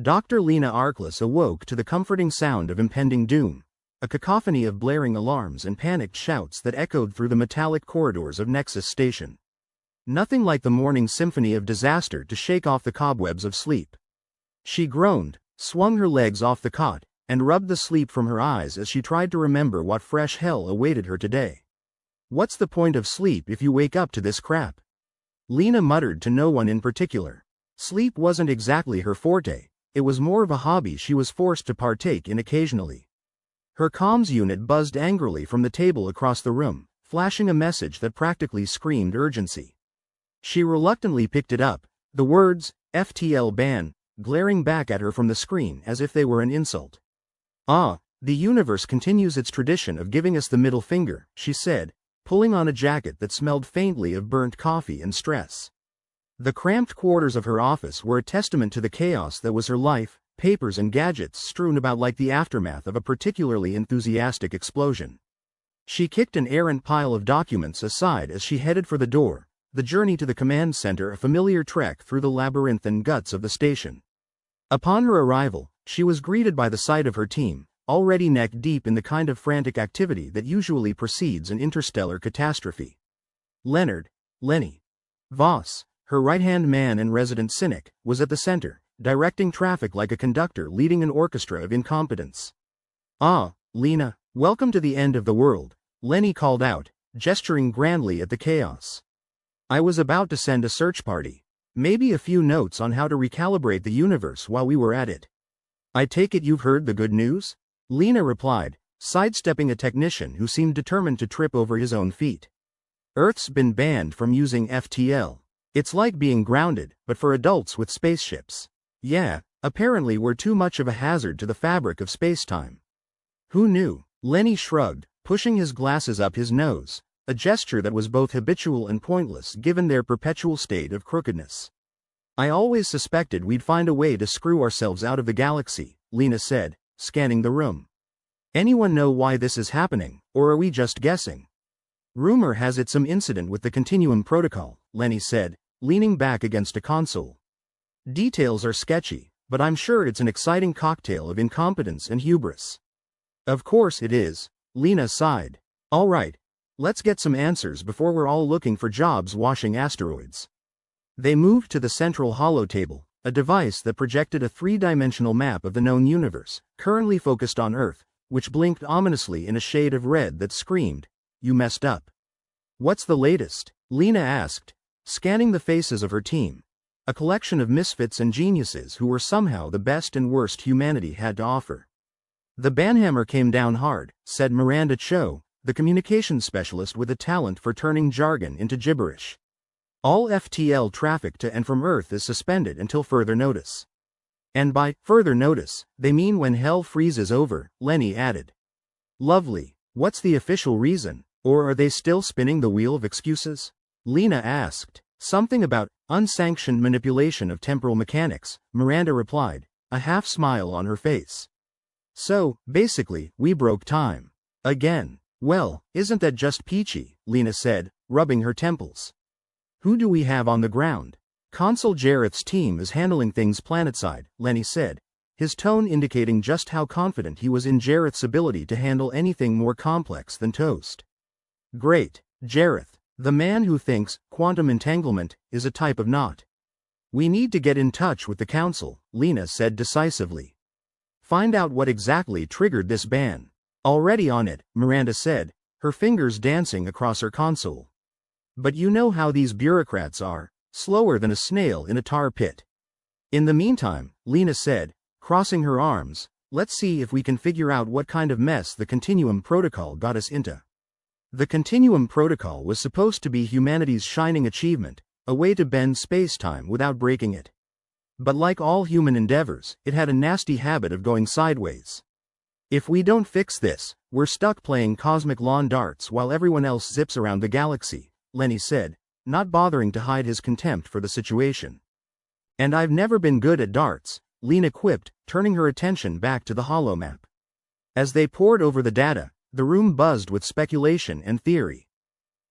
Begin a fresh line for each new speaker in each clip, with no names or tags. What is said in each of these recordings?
Dr. Lena Arkless awoke to the comforting sound of impending doom, a cacophony of blaring alarms and panicked shouts that echoed through the metallic corridors of Nexus Station. Nothing like the morning symphony of disaster to shake off the cobwebs of sleep. She groaned, swung her legs off the cot, and rubbed the sleep from her eyes as she tried to remember what fresh hell awaited her today. What's the point of sleep if you wake up to this crap? Lena muttered to no one in particular. Sleep wasn't exactly her forte, it was more of a hobby she was forced to partake in occasionally. Her comms unit buzzed angrily from the table across the room, flashing a message that practically screamed urgency. She reluctantly picked it up, the words, FTL ban, glaring back at her from the screen as if they were an insult. "Ah, the universe continues its tradition of giving us the middle finger," she said, pulling on a jacket that smelled faintly of burnt coffee and stress. The cramped quarters of her office were a testament to the chaos that was her life, papers and gadgets strewn about like the aftermath of a particularly enthusiastic explosion. She kicked an errant pile of documents aside as she headed for the door, the journey to the command center a familiar trek through the labyrinthine guts of the station. Upon her arrival, she was greeted by the sight of her team, already neck-deep in the kind of frantic activity that usually precedes an interstellar catastrophe. Leonard, Lenny Voss, her right-hand man and resident cynic, was at the center, directing traffic like a conductor leading an orchestra of incompetence. "Ah, Lena, welcome to the end of the world," Lenny called out, gesturing grandly at the chaos. "I was about to send a search party. Maybe a few notes on how to recalibrate the universe while we were at it." "I take it you've heard the good news?" Lena replied, sidestepping a technician who seemed determined to trip over his own feet. "Earth's been banned from using FTL. It's like being grounded, but for adults with spaceships. Yeah, apparently we're too much of a hazard to the fabric of space-time." "Who knew?" Lenny shrugged, pushing his glasses up his nose, a gesture that was both habitual and pointless given their perpetual state of crookedness. "I always suspected we'd find a way to screw ourselves out of the galaxy," Lena said, scanning the room. "Anyone know why this is happening, or are we just guessing?" "Rumor has it some incident with the Continuum Protocol," Lenny said, leaning back against a console. "Details are sketchy, but I'm sure it's an exciting cocktail of incompetence and hubris." "Of course it is," Lena sighed. "All right, let's get some answers before we're all looking for jobs washing asteroids." They moved to the central holotable, a device that projected a three-dimensional map of the known universe, currently focused on Earth, which blinked ominously in a shade of red that screamed, "You messed up." "What's the latest?" Lena asked, scanning the faces of her team, a collection of misfits and geniuses who were somehow the best and worst humanity had to offer. "The banhammer came down hard," said Miranda Cho, the communications specialist with a talent for turning jargon into gibberish. "All FTL traffic to and from Earth is suspended until further notice." "And by further notice, they mean when hell freezes over," Lenny added. "Lovely. What's the official reason, or are they still spinning the wheel of excuses?" Lena asked. "Something about unsanctioned manipulation of temporal mechanics," Miranda replied, a half-smile on her face. "So, basically, we broke time. Again." "Well, isn't that just peachy?" Lena said, rubbing her temples. "Who do we have on the ground?" "Consul Jareth's team is handling things planetside," Lenny said, his tone indicating just how confident he was in Jareth's ability to handle anything more complex than toast. "Great, Jareth, the man who thinks quantum entanglement is a type of knot." "We need to get in touch with the Council," Lena said decisively. "Find out what exactly triggered this ban." "Already on it," Miranda said, her fingers dancing across her console. "But you know how these bureaucrats are, slower than a snail in a tar pit." "In the meantime," Lena said, crossing her arms, "let's see if we can figure out what kind of mess the Continuum Protocol got us into." The Continuum Protocol was supposed to be humanity's shining achievement, a way to bend space-time without breaking it. But like all human endeavors, it had a nasty habit of going sideways. "If we don't fix this, we're stuck playing cosmic lawn darts while everyone else zips around the galaxy," Lenny said, not bothering to hide his contempt for the situation. "And I've never been good at darts," Lena quipped, turning her attention back to the holomap. As they pored over the data, the room buzzed with speculation and theory.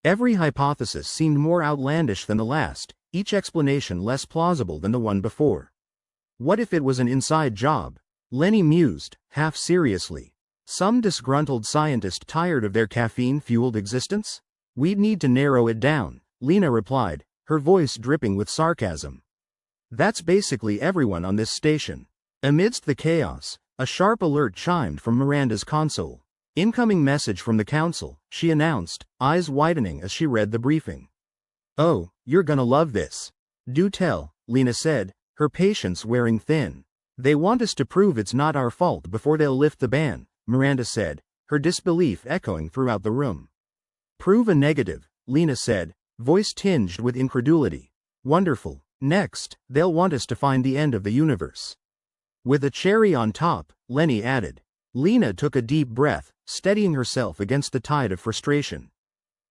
Every hypothesis seemed more outlandish than the last, each explanation less plausible than the one before. What if it was an inside job? Lenny mused, half seriously. Some disgruntled scientist tired of their caffeine-fueled existence? We'd need to narrow it down, Lena replied, her voice dripping with sarcasm. That's basically everyone on this station. Amidst the chaos, a sharp alert chimed from Miranda's console. Incoming message from the council, she announced, eyes widening as she read the briefing. Oh, you're gonna love this. Do tell, Lena said, her patience wearing thin. They want us to prove it's not our fault before they'll lift the ban, Miranda said, her disbelief echoing throughout the room. Prove a negative, Lena said, voice tinged with incredulity. Wonderful. Next, they'll want us to find the end of the universe. With a cherry on top, Lenny added. Lena took a deep breath, steadying herself against the tide of frustration.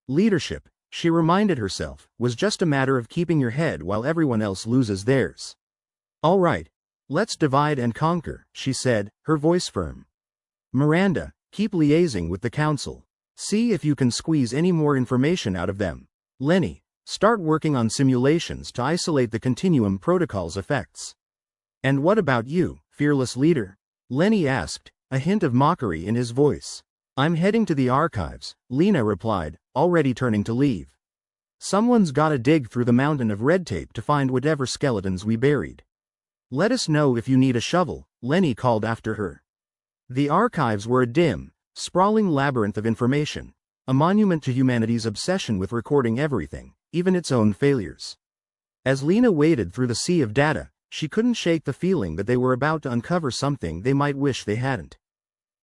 Leadership, she reminded herself, was just a matter of keeping your head while everyone else loses theirs. All right. Let's divide and conquer, she said, her voice firm. Miranda, keep liaising with the council. See if you can squeeze any more information out of them. Lenny, start working on simulations to isolate the Continuum Protocol's effects. And what about you, fearless leader? Lenny asked, a hint of mockery in his voice. I'm heading to the archives, Lena replied, already turning to leave. Someone's gotta dig through the mountain of red tape to find whatever skeletons we buried. Let us know if you need a shovel, Lenny called after her. The archives were a dim, sprawling labyrinth of information, a monument to humanity's obsession with recording everything, even its own failures. As Lena waded through the sea of data, she couldn't shake the feeling that they were about to uncover something they might wish they hadn't.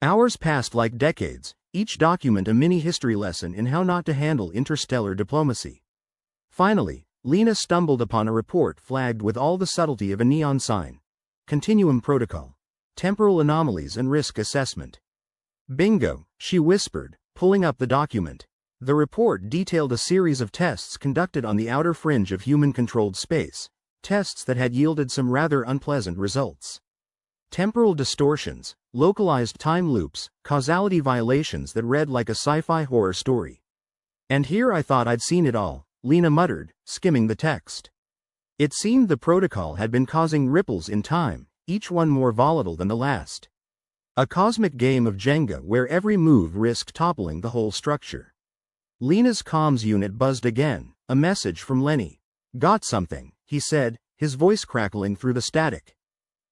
Hours passed like decades, each document a mini history lesson in how not to handle interstellar diplomacy. Finally, Lena stumbled upon a report flagged with all the subtlety of a neon sign. Continuum Protocol. Temporal Anomalies and Risk Assessment. Bingo, she whispered, pulling up the document. The report detailed a series of tests conducted on the outer fringe of human-controlled space, tests that had yielded some rather unpleasant results. Temporal distortions, localized time loops, causality violations that read like a sci-fi horror story. And here I thought I'd seen it all, Lena muttered, skimming the text. It seemed the protocol had been causing ripples in time, each one more volatile than the last. A cosmic game of Jenga where every move risked toppling the whole structure. Lena's comms unit buzzed again, a message from Lenny. Got something, he said, his voice crackling through the static.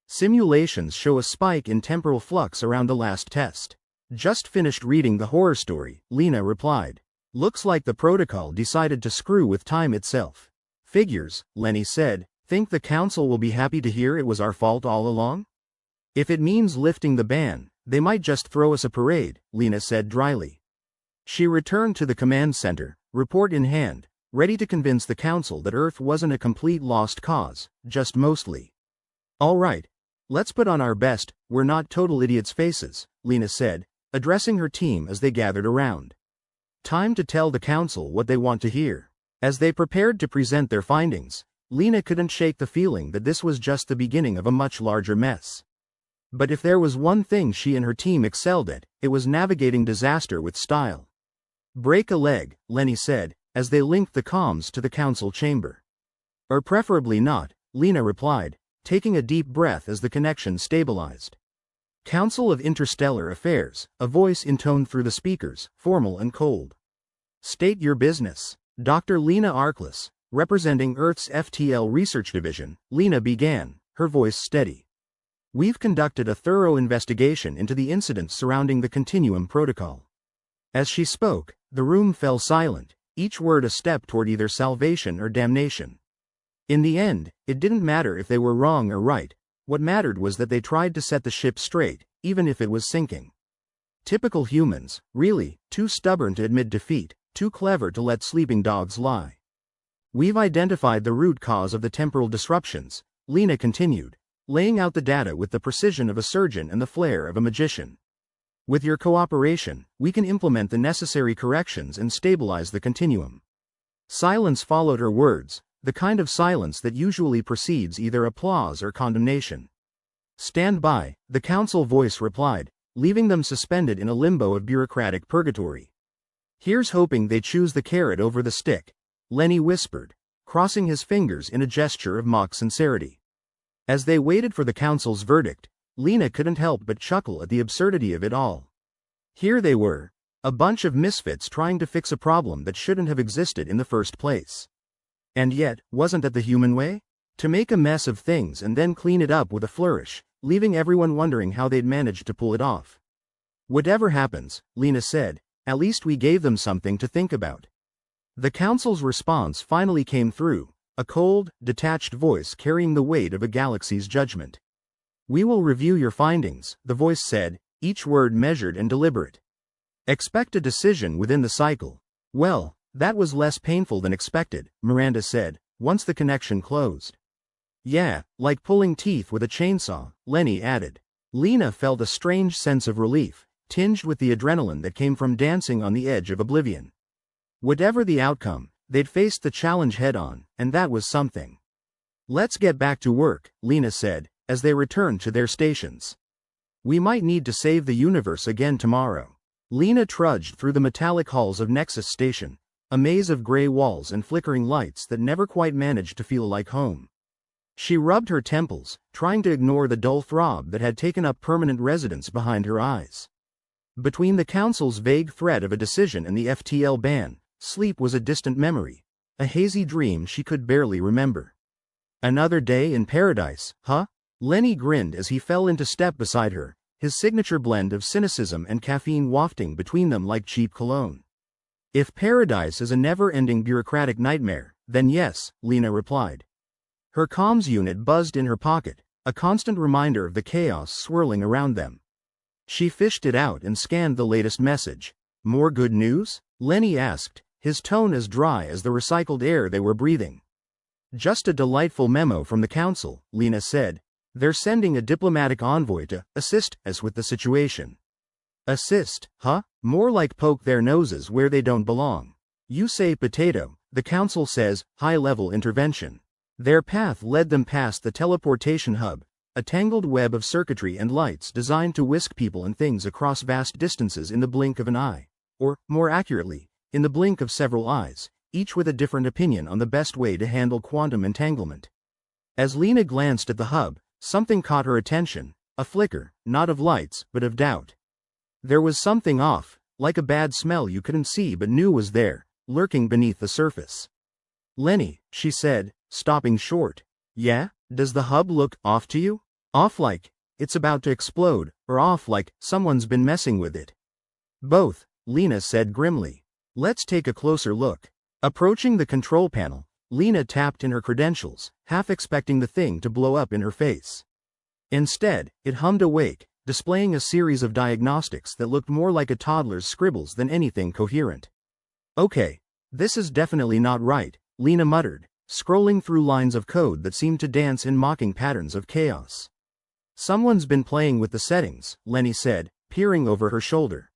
Simulations show a spike in temporal flux around the last test. Just finished reading the horror story, Lena replied. Looks like the protocol decided to screw with time itself. Figures, Lenny said, think the council will be happy to hear it was our fault all along? If it means lifting the ban, they might just throw us a parade, Lena said dryly. She returned to the command center, report in hand, ready to convince the council that Earth wasn't a complete lost cause, just mostly. All right. Let's put on our best, we're not total idiots faces, Lena said, addressing her team as they gathered around. Time to tell the council what they want to hear. As they prepared to present their findings, Lena couldn't shake the feeling that this was just the beginning of a much larger mess. But if there was one thing she and her team excelled at, it was navigating disaster with style. Break a leg, Lenny said, as they linked the comms to the council chamber. Or preferably not, Lena replied, taking a deep breath as the connection stabilized. Council of Interstellar Affairs, a voice intoned through the speakers, formal and cold. State your business. Dr. Lena Arkless, representing Earth's FTL Research Division, Lena began, her voice steady. We've conducted a thorough investigation into the incidents surrounding the Continuum Protocol. As she spoke, the room fell silent, each word a step toward either salvation or damnation. In the end, it didn't matter if they were wrong or right. What mattered was that they tried to set the ship straight, even if it was sinking. Typical humans, really, too stubborn to admit defeat, too clever to let sleeping dogs lie. We've identified the root cause of the temporal disruptions, Lena continued, laying out the data with the precision of a surgeon and the flair of a magician. With your cooperation, we can implement the necessary corrections and stabilize the continuum. Silence followed her words, the kind of silence that usually precedes either applause or condemnation. Stand by, the council voice replied, leaving them suspended in a limbo of bureaucratic purgatory. Here's hoping they choose the carrot over the stick, Lenny whispered, crossing his fingers in a gesture of mock sincerity. As they waited for the council's verdict, Lena couldn't help but chuckle at the absurdity of it all. Here they were, a bunch of misfits trying to fix a problem that shouldn't have existed in the first place. And yet, wasn't that the human way? To make a mess of things and then clean it up with a flourish, leaving everyone wondering how they'd managed to pull it off. Whatever happens, Lena said, at least we gave them something to think about. The council's response finally came through, a cold, detached voice carrying the weight of a galaxy's judgment. We will review your findings, the voice said, each word measured and deliberate. Expect a decision within the cycle. Well, that was less painful than expected, Miranda said, once the connection closed. Yeah, like pulling teeth with a chainsaw, Lenny added. Lena felt a strange sense of relief, tinged with the adrenaline that came from dancing on the edge of oblivion. Whatever the outcome, they'd faced the challenge head-on, and that was something. Let's get back to work, Lena said, as they returned to their stations. We might need to save the universe again tomorrow. Lena trudged through the metallic halls of Nexus Station, a maze of gray walls and flickering lights that never quite managed to feel like home. She rubbed her temples, trying to ignore the dull throb that had taken up permanent residence behind her eyes. Between the council's vague threat of a decision and the FTL ban, sleep was a distant memory, a hazy dream she could barely remember. Another day in paradise, huh? Lenny grinned as he fell into step beside her, his signature blend of cynicism and caffeine wafting between them like cheap cologne. If paradise is a never-ending bureaucratic nightmare, then yes, Lena replied. Her comms unit buzzed in her pocket, a constant reminder of the chaos swirling around them. She fished it out and scanned the latest message. More good news? Lenny asked, his tone as dry as the recycled air they were breathing. Just a delightful memo from the council, Lena said. They're sending a diplomatic envoy to assist us with the situation. Assist, huh? More like poke their noses where they don't belong. You say potato, the council says high-level intervention. Their path led them past the teleportation hub, a tangled web of circuitry and lights designed to whisk people and things across vast distances in the blink of an eye. Or, more accurately, in the blink of several eyes, each with a different opinion on the best way to handle quantum entanglement. As Lena glanced at the hub, something caught her attention, a flicker, not of lights, but of doubt. There was something off, like a bad smell you couldn't see but knew was there, lurking beneath the surface. Lenny, she said, stopping short. Yeah? Does the hub look off to you? Off like it's about to explode, or off like someone's been messing with it? Both, Lena said grimly. Let's take a closer look. Approaching the control panel, Lena tapped in her credentials, half expecting the thing to blow up in her face. Instead, it hummed awake, displaying a series of diagnostics that looked more like a toddler's scribbles than anything coherent. Okay, this is definitely not right, Lena muttered, scrolling through lines of code that seemed to dance in mocking patterns of chaos. Someone's been playing with the settings, Lenny said, peering over her shoulder.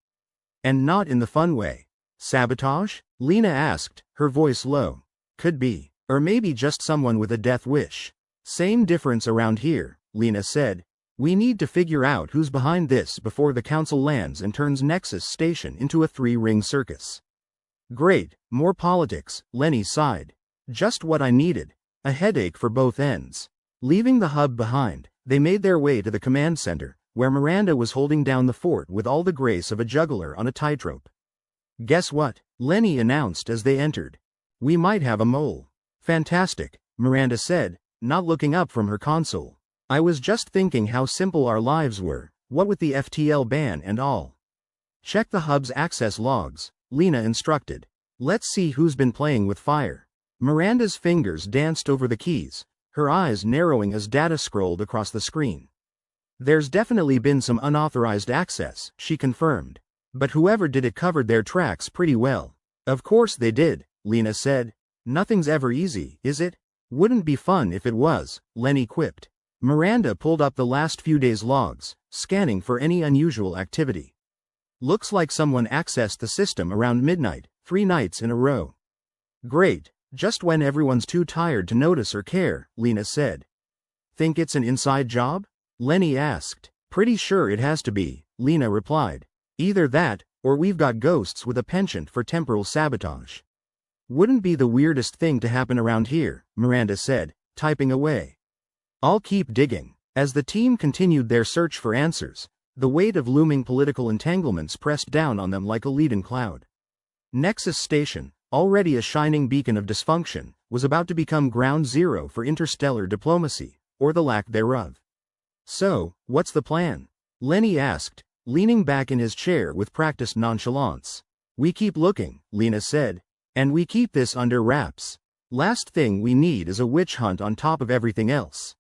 And not in the fun way. Sabotage? Lena asked, her voice low. Could be. Or maybe just someone with a death wish. Same difference around here, Lena said. We need to figure out who's behind this before the council lands and turns Nexus Station into a three-ring circus. Great, more politics, Lenny sighed. Just what I needed. A headache for both ends. Leaving the hub behind, they made their way to the command center, where Miranda was holding down the fort with all the grace of a juggler on a tightrope. Guess what? Lenny announced as they entered. We might have a mole. Fantastic, Miranda said, not looking up from her console. I was just thinking how simple our lives were, what with the FTL ban and all. Check the hub's access logs, Lena instructed. Let's see who's been playing with fire. Miranda's fingers danced over the keys, her eyes narrowing as data scrolled across the screen. There's definitely been some unauthorized access, she confirmed. But whoever did it covered their tracks pretty well. Of course they did, Lena said. Nothing's ever easy, is it? Wouldn't be fun if it was, Lenny quipped. Miranda pulled up the last few days' logs, scanning for any unusual activity. Looks like someone accessed the system around midnight, 3 nights in a row. Great, just when everyone's too tired to notice or care, Lena said. Think it's an inside job? Lenny asked. Pretty sure it has to be, Lena replied. Either that, or we've got ghosts with a penchant for temporal sabotage. Wouldn't be the weirdest thing to happen around here, Miranda said, typing away. I'll keep digging. As the team continued their search for answers, the weight of looming political entanglements pressed down on them like a leaden cloud. Nexus Station, already a shining beacon of dysfunction, was about to become ground zero for interstellar diplomacy, or the lack thereof. So, what's the plan? Lenny asked, leaning back in his chair with practiced nonchalance. We keep looking, Lena said. And we keep this under wraps. Last thing we need is a witch hunt on top of everything else.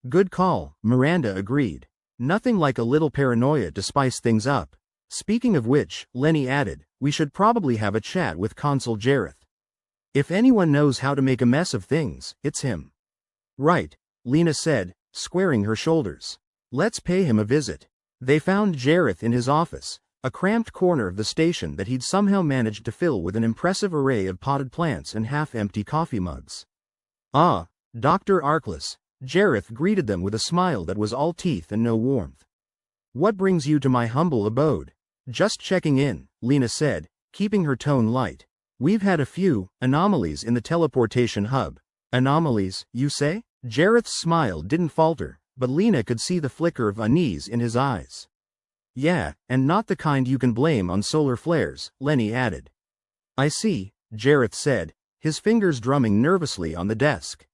Good call, Miranda agreed. Nothing like a little paranoia to spice things up. Speaking of which, Lenny added, we should probably have a chat with Consul Jareth. If anyone knows how to make a mess of things, it's him. Right, Lena said, squaring her shoulders. Let's pay him a visit. They found Jareth in his office, a cramped corner of the station that he'd somehow managed to fill with an impressive array of potted plants and half-empty coffee mugs. Ah, Dr. Arkless, Jareth greeted them with a smile that was all teeth and no warmth. What brings you to my humble abode? Just checking in, Lena said, keeping her tone light. We've had a few anomalies in the teleportation hub. Anomalies, you say? Jareth's smile didn't falter, but Lena could see the flicker of unease in his eyes. Yeah, and not the kind you can blame on solar flares, Lenny added. I see, Jareth said, his fingers drumming nervously on the desk.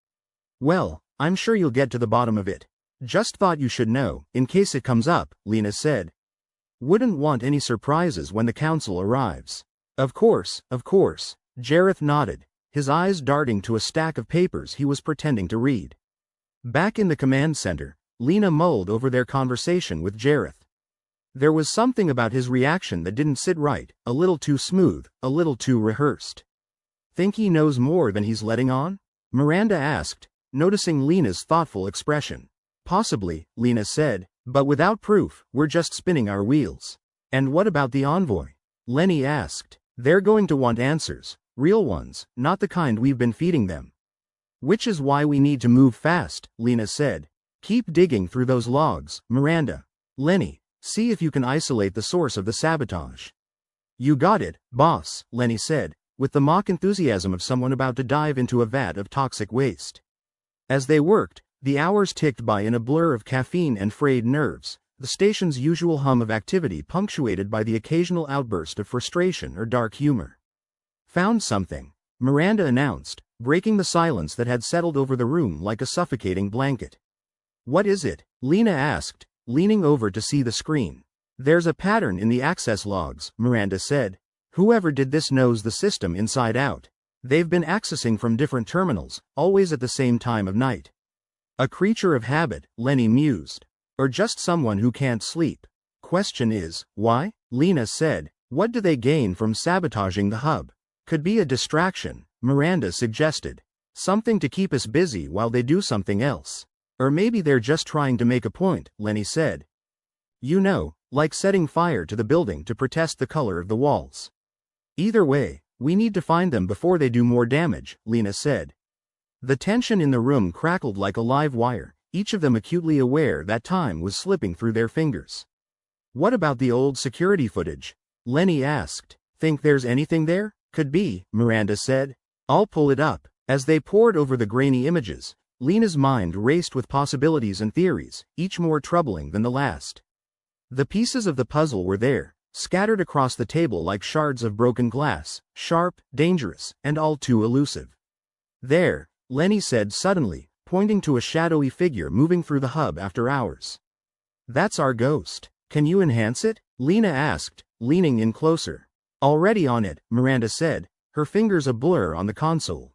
Well, I'm sure you'll get to the bottom of it. Just thought you should know, in case it comes up, Lena said. Wouldn't want any surprises when the council arrives. Of course, Jareth nodded, his eyes darting to a stack of papers he was pretending to read. Back in the command center, Lena mulled over their conversation with Jareth. There was something about his reaction that didn't sit right, a little too smooth, a little too rehearsed. Think he knows more than he's letting on? Miranda asked, noticing Lena's thoughtful expression. Possibly, Lena said, but without proof, we're just spinning our wheels. And what about the envoy? Lenny asked. They're going to want answers, real ones, not the kind we've been feeding them. Which is why we need to move fast, Lena said. Keep digging through those logs, Miranda. Lenny, see if you can isolate the source of the sabotage. You got it, boss, Lenny said, with the mock enthusiasm of someone about to dive into a vat of toxic waste. As they worked, the hours ticked by in a blur of caffeine and frayed nerves, the station's usual hum of activity punctuated by the occasional outburst of frustration or dark humor. Found something, Miranda announced, breaking the silence that had settled over the room like a suffocating blanket. What is it? Lena asked, leaning over to see the screen. There's a pattern in the access logs, Miranda said. Whoever did this knows the system inside out. They've been accessing from different terminals, always at the same time of night. A creature of habit, Lenny mused. Or just someone who can't sleep. Question is, why? Lena said, what do they gain from sabotaging the hub? Could be a distraction, Miranda suggested. Something to keep us busy while they do something else. Or maybe they're just trying to make a point, Lenny said. You know, like setting fire to the building to protest the color of the walls. Either way, we need to find them before they do more damage, Lena said. The tension in the room crackled like a live wire, each of them acutely aware that time was slipping through their fingers. What about the old security footage? Lenny asked. Think there's anything there? Could be, Miranda said. I'll pull it up. As they pored over the grainy images, Lena's mind raced with possibilities and theories, each more troubling than the last. The pieces of the puzzle were there, scattered across the table like shards of broken glass, sharp, dangerous, and all too elusive. There, Lenny said suddenly, pointing to a shadowy figure moving through the hub after hours. That's our ghost. Can you enhance it? Lena asked, leaning in closer. Already on it, Miranda said, her fingers a blur on the console.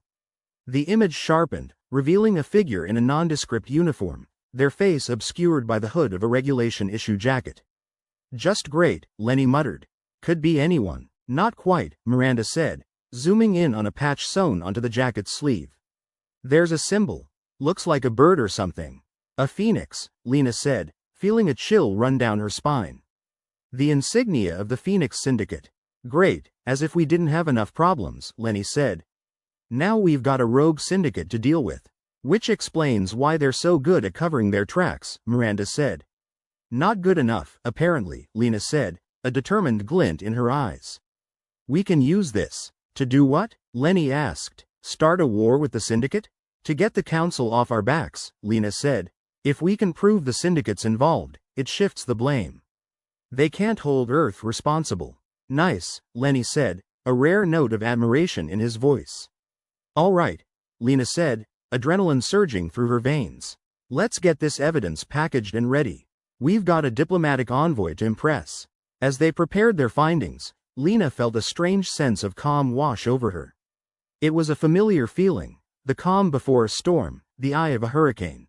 The image sharpened, revealing a figure in a nondescript uniform, their face obscured by the hood of a regulation-issue jacket. Just great, Lenny muttered. Could be anyone. Not quite, Miranda said, zooming in on a patch sewn onto the jacket's sleeve. There's a symbol. Looks like a bird or something. A phoenix, Lena said, feeling a chill run down her spine. The insignia of the Phoenix Syndicate. Great, as if we didn't have enough problems, Lenny said. Now we've got a rogue syndicate to deal with. Which explains why they're so good at covering their tracks, Miranda said. Not good enough, apparently, Lena said, a determined glint in her eyes. We can use this. To do what? Lenny asked. Start a war with the syndicate? To get the council off our backs, Lena said. If we can prove the syndicate's involved, it shifts the blame. They can't hold Earth responsible. Nice, Lenny said, a rare note of admiration in his voice. All right, Lena said, adrenaline surging through her veins. Let's get this evidence packaged and ready. We've got a diplomatic envoy to impress. As they prepared their findings, Lena felt a strange sense of calm wash over her. It was a familiar feeling, the calm before a storm, the eye of a hurricane.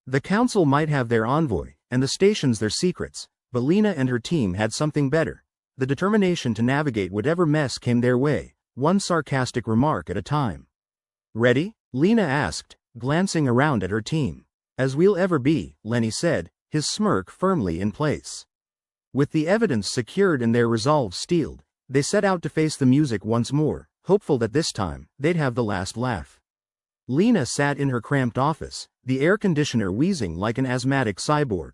The council might have their envoy, and the stations their secrets, but Lena and her team had something better, the determination to navigate whatever mess came their way, one sarcastic remark at a time. Ready? Lena asked, glancing around at her team. As we'll ever be, Lenny said, his smirk firmly in place. With the evidence secured and their resolve steeled, they set out to face the music once more, hopeful that this time, they'd have the last laugh. Lena sat in her cramped office, the air conditioner wheezing like an asthmatic cyborg.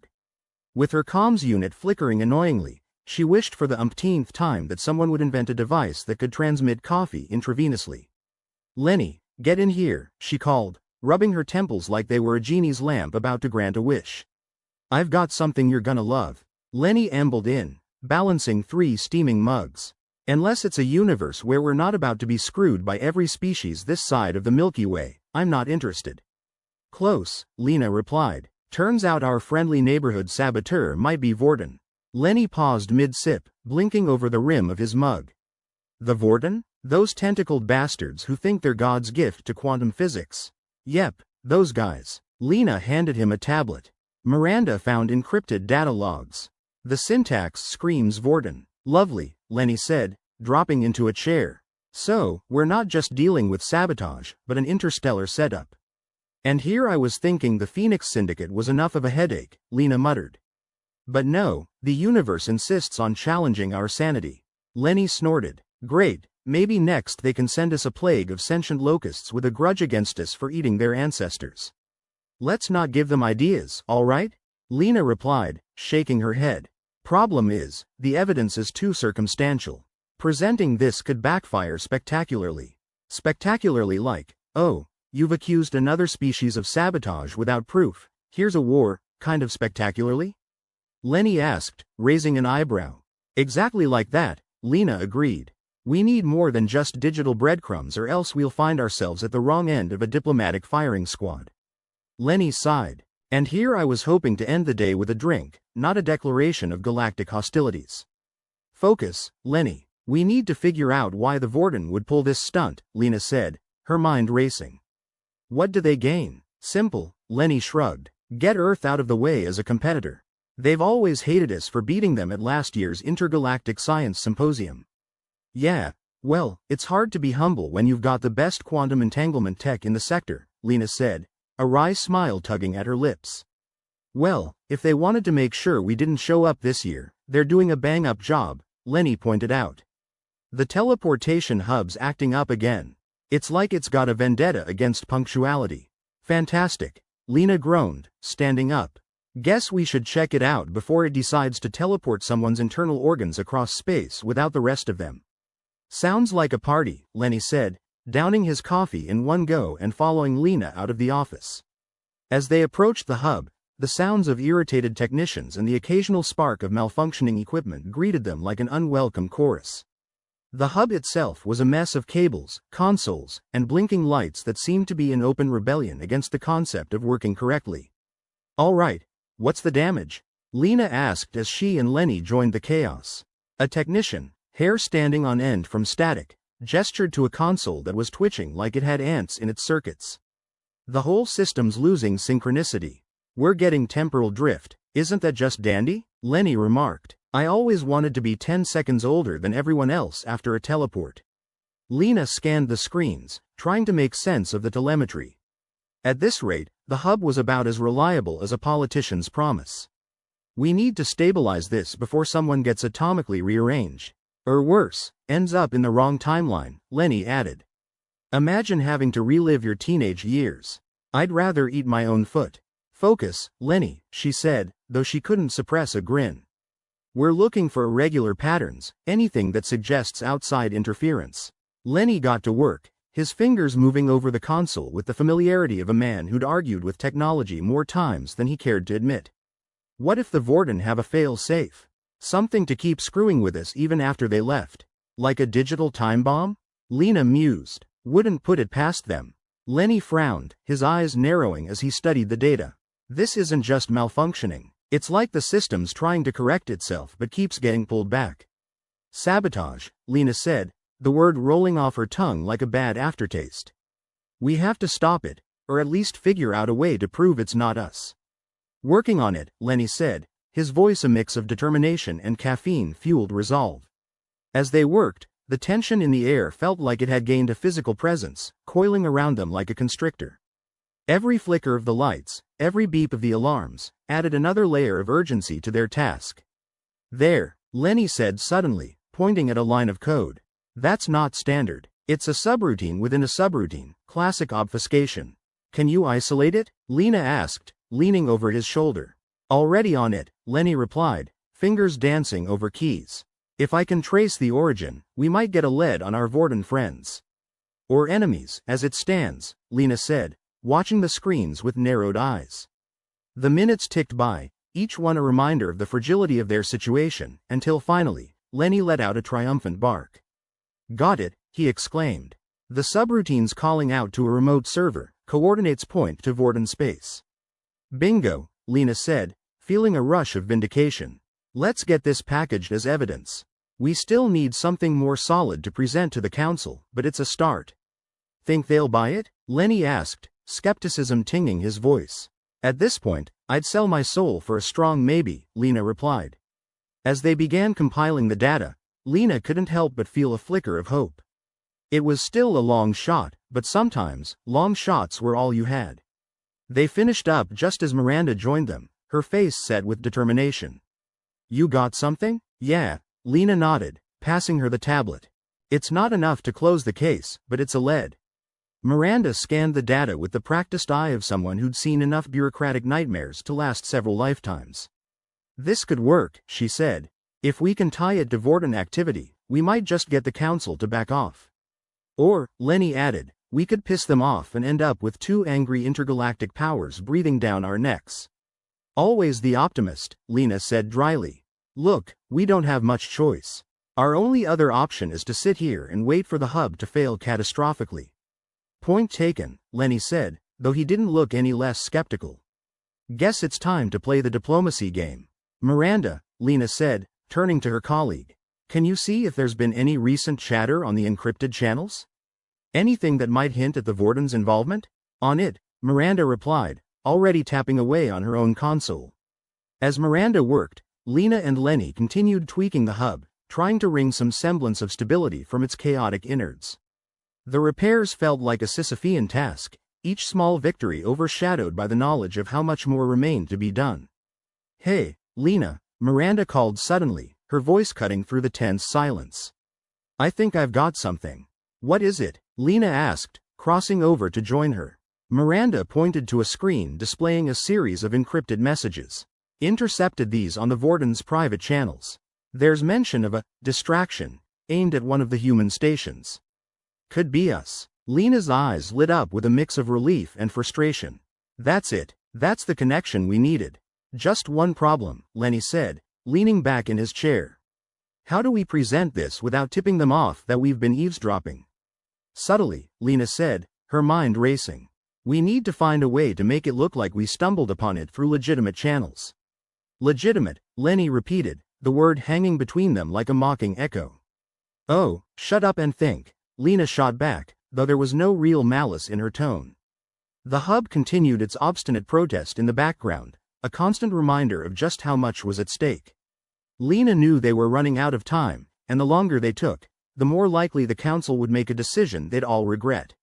With her comms unit flickering annoyingly, she wished for the umpteenth time that someone would invent a device that could transmit coffee intravenously. Lenny, get in here, she called, rubbing her temples like they were a genie's lamp about to grant a wish. I've got something you're gonna love. Lenny ambled in, balancing 3 steaming mugs. Unless it's a universe where we're not about to be screwed by every species this side of the Milky Way, I'm not interested. Close, Lena replied. Turns out our friendly neighborhood saboteur might be Vorten. Lenny paused mid-sip, blinking over the rim of his mug. The Vorten? Those tentacled bastards who think they're God's gift to quantum physics. Yep, those guys. Lena handed him a tablet. Miranda found encrypted data logs. The syntax screams Vorten. Lovely, Lenny said, dropping into a chair. So, we're not just dealing with sabotage, but an interstellar setup. And here I was thinking the Phoenix Syndicate was enough of a headache, Lena muttered. But no, the universe insists on challenging our sanity. Lenny snorted. Great, maybe next they can send us a plague of sentient locusts with a grudge against us for eating their ancestors. Let's not give them ideas, all right? Lena replied, shaking her head. Problem is, the evidence is too circumstantial. Presenting this could backfire spectacularly. Spectacularly like, oh, you've accused another species of sabotage without proof, here's a war, kind of spectacularly? Lenny asked, raising an eyebrow. Exactly like that, Lena agreed. We need more than just digital breadcrumbs or else we'll find ourselves at the wrong end of a diplomatic firing squad. Lenny sighed. And here I was hoping to end the day with a drink, not a declaration of galactic hostilities. Focus, Lenny. We need to figure out why the Vorten would pull this stunt, Lena said, her mind racing. What do they gain? Simple, Lenny shrugged. Get Earth out of the way as a competitor. They've always hated us for beating them at last year's Intergalactic Science Symposium. Yeah, well, it's hard to be humble when you've got the best quantum entanglement tech in the sector, Lena said, a wry smile tugging at her lips. Well, if they wanted to make sure we didn't show up this year, they're doing a bang-up job, Lenny pointed out. The teleportation hub's acting up again. It's like it's got a vendetta against punctuality. Fantastic, Lena groaned, standing up. Guess we should check it out before it decides to teleport someone's internal organs across space without the rest of them. Sounds like a party, Lenny said, downing his coffee in one go and following Lena out of the office. As they approached the hub, the sounds of irritated technicians and the occasional spark of malfunctioning equipment greeted them like an unwelcome chorus. The hub itself was a mess of cables, consoles, and blinking lights that seemed to be in open rebellion against the concept of working correctly. All right, what's the damage? Lena asked as she and Lenny joined the chaos. A technician, hair standing on end from static, gestured to a console that was twitching like it had ants in its circuits. The whole system's losing synchronicity. We're getting temporal drift, isn't that just dandy? Lenny remarked. I always wanted to be 10 seconds older than everyone else after a teleport. Lena scanned the screens, trying to make sense of the telemetry. At this rate, the hub was about as reliable as a politician's promise. We need to stabilize this before someone gets atomically rearranged. Or worse, ends up in the wrong timeline, Lenny added. Imagine having to relive your teenage years. I'd rather eat my own foot. Focus, Lenny, she said, though she couldn't suppress a grin. We're looking for irregular patterns, anything that suggests outside interference. Lenny got to work, his fingers moving over the console with the familiarity of a man who'd argued with technology more times than he cared to admit. What if the Vorten have a fail-safe? Something to keep screwing with us even after they left. Like a digital time bomb? Lena mused. Wouldn't put it past them. Lenny frowned, his eyes narrowing as he studied the data. This isn't just malfunctioning. It's like the system's trying to correct itself but keeps getting pulled back. Sabotage, Lena said, the word rolling off her tongue like a bad aftertaste. We have to stop it, or at least figure out a way to prove it's not us. Working on it, Lenny said, his voice a mix of determination and caffeine-fueled resolve. As they worked, the tension in the air felt like it had gained a physical presence, coiling around them like a constrictor. Every flicker of the lights, every beep of the alarms, added another layer of urgency to their task. There, Lenny said suddenly, pointing at a line of code. That's not standard. It's a subroutine within a subroutine, classic obfuscation. Can you isolate it? Lena asked, leaning over his shoulder. Already on it, Lenny replied, fingers dancing over keys. If I can trace the origin, we might get a lead on our Vorten friends. Or enemies, as it stands, Lena said, watching the screens with narrowed eyes. The minutes ticked by, each one a reminder of the fragility of their situation, until finally, Lenny let out a triumphant bark. Got it, he exclaimed. The subroutine's calling out to a remote server, coordinates point to Vorten space. Bingo, Lena said, feeling a rush of vindication. Let's get this packaged as evidence. We still need something more solid to present to the council, but it's a start. Think they'll buy it? Lenny asked, skepticism tinging his voice. At this point, I'd sell my soul for a strong maybe, Lena replied. As they began compiling the data, Lena couldn't help but feel a flicker of hope. It was still a long shot, but sometimes, long shots were all you had. They finished up just as Miranda joined them, her face set with determination. You got something? Yeah, Lena nodded, passing her the tablet. It's not enough to close the case, but it's a lead. Miranda scanned the data with the practiced eye of someone who'd seen enough bureaucratic nightmares to last several lifetimes. This could work, she said. If we can tie it to Vorten activity, we might just get the council to back off. Or, Lenny added, we could piss them off and end up with two angry intergalactic powers breathing down our necks. Always the optimist, Lena said dryly. Look, we don't have much choice. Our only other option is to sit here and wait for the hub to fail catastrophically. Point taken, Lenny said, though he didn't look any less skeptical. Guess it's time to play the diplomacy game. Miranda, Lena said, turning to her colleague. Can you see if there's been any recent chatter on the encrypted channels? Anything that might hint at the Vorten's involvement? On it, Miranda replied, already tapping away on her own console. As Miranda worked, Lena and Lenny continued tweaking the hub, trying to wring some semblance of stability from its chaotic innards. The repairs felt like a Sisyphean task, each small victory overshadowed by the knowledge of how much more remained to be done. Hey, Lena, Miranda called suddenly, her voice cutting through the tense silence. I think I've got something. What is it? Lena asked, crossing over to join her. Miranda pointed to a screen displaying a series of encrypted messages. Intercepted these on the Vorten's private channels. There's mention of a distraction aimed at one of the human stations. Could be us. Lena's eyes lit up with a mix of relief and frustration. That's it. That's the connection we needed. Just one problem, Lenny said, leaning back in his chair. How do we present this without tipping them off that we've been eavesdropping? Subtly, Lena said, her mind racing. We need to find a way to make it look like we stumbled upon it through legitimate channels. Legitimate, Lenny repeated, the word hanging between them like a mocking echo. Oh, shut up and think, Lena shot back, though there was no real malice in her tone. The hub continued its obstinate protest in the background, a constant reminder of just how much was at stake. Lena knew they were running out of time, and the longer they took, the more likely the council would make a decision they'd all regret.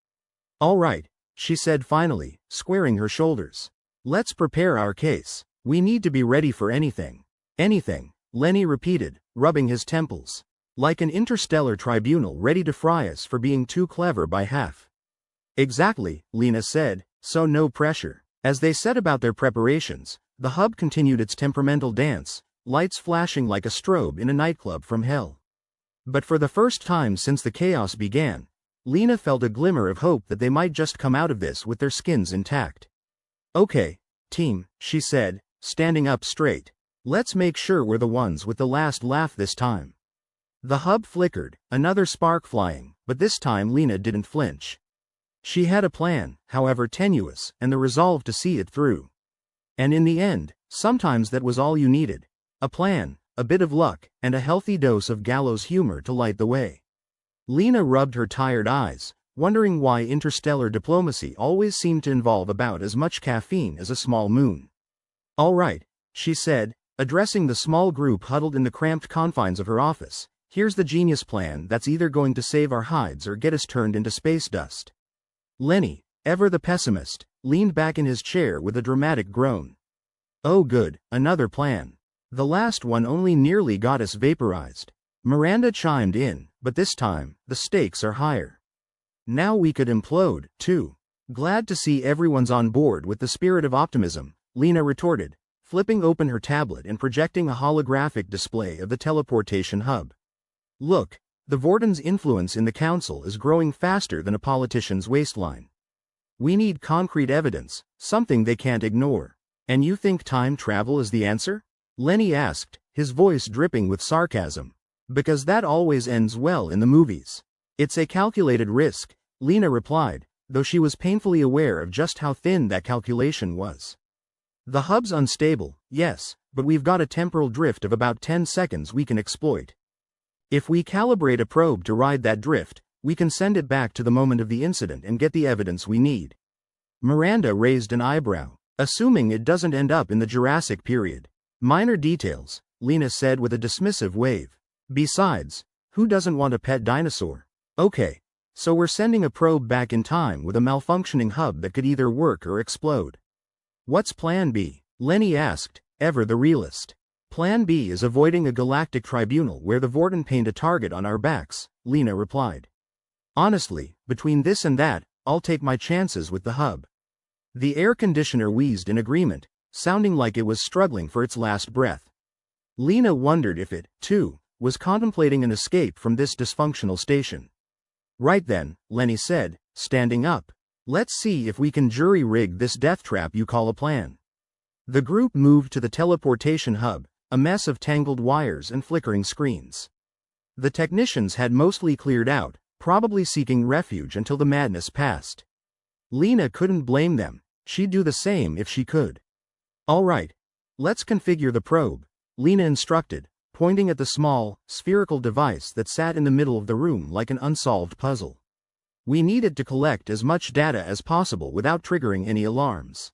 All right, she said finally, squaring her shoulders. Let's prepare our case. We need to be ready for anything. Anything, Lenny repeated, rubbing his temples. Like an interstellar tribunal ready to fry us for being too clever by half. Exactly, Lena said, so no pressure. As they set about their preparations, the hub continued its temperamental dance, lights flashing like a strobe in a nightclub from hell. But for the first time since the chaos began, Lena felt a glimmer of hope that they might just come out of this with their skins intact. Okay, team, she said, standing up straight. Let's make sure we're the ones with the last laugh this time. The hub flickered, another spark flying, but this time Lena didn't flinch. She had a plan, however tenuous, and the resolve to see it through. And in the end, sometimes that was all you needed. A plan, a bit of luck, and a healthy dose of gallows humor to light the way. Lena rubbed her tired eyes, wondering why interstellar diplomacy always seemed to involve about as much caffeine as a small moon. All right, she said, addressing the small group huddled in the cramped confines of her office. Here's the genius plan that's either going to save our hides or get us turned into space dust. Lenny, ever the pessimist, leaned back in his chair with a dramatic groan. Oh good, another plan. The last one only nearly got us vaporized. Miranda chimed in, but this time, the stakes are higher. Now we could implode, too. Glad to see everyone's on board with the spirit of optimism, Lena retorted, flipping open her tablet and projecting a holographic display of the teleportation hub. Look, the Vorden's influence in the council is growing faster than a politician's waistline. We need concrete evidence, something they can't ignore. And you think time travel is the answer? Lenny asked, his voice dripping with sarcasm. Because that always ends well in the movies. It's a calculated risk, Lena replied, though she was painfully aware of just how thin that calculation was. The hub's unstable, yes, but we've got a temporal drift of about 10 seconds we can exploit. If we calibrate a probe to ride that drift, we can send it back to the moment of the incident and get the evidence we need. Miranda raised an eyebrow, assuming it doesn't end up in the Jurassic period. Minor details, Lena said with a dismissive wave. Besides, who doesn't want a pet dinosaur? Okay, so we're sending a probe back in time with a malfunctioning hub that could either work or explode. What's Plan B? Lenny asked, ever the realist. Plan B is avoiding a galactic tribunal where the Vorden paint a target on our backs, Lena replied. Honestly, between this and that, I'll take my chances with the hub. The air conditioner wheezed in agreement, sounding like it was struggling for its last breath. Lena wondered if it, too, was contemplating an escape from this dysfunctional station. Right then, Lenny said, standing up. Let's see if we can jury-rig this death trap you call a plan. The group moved to the teleportation hub, a mess of tangled wires and flickering screens. The technicians had mostly cleared out, probably seeking refuge until the madness passed. Lena couldn't blame them, she'd do the same if she could. All right, let's configure the probe, Lena instructed, pointing at the small, spherical device that sat in the middle of the room like an unsolved puzzle. We needed to collect as much data as possible without triggering any alarms.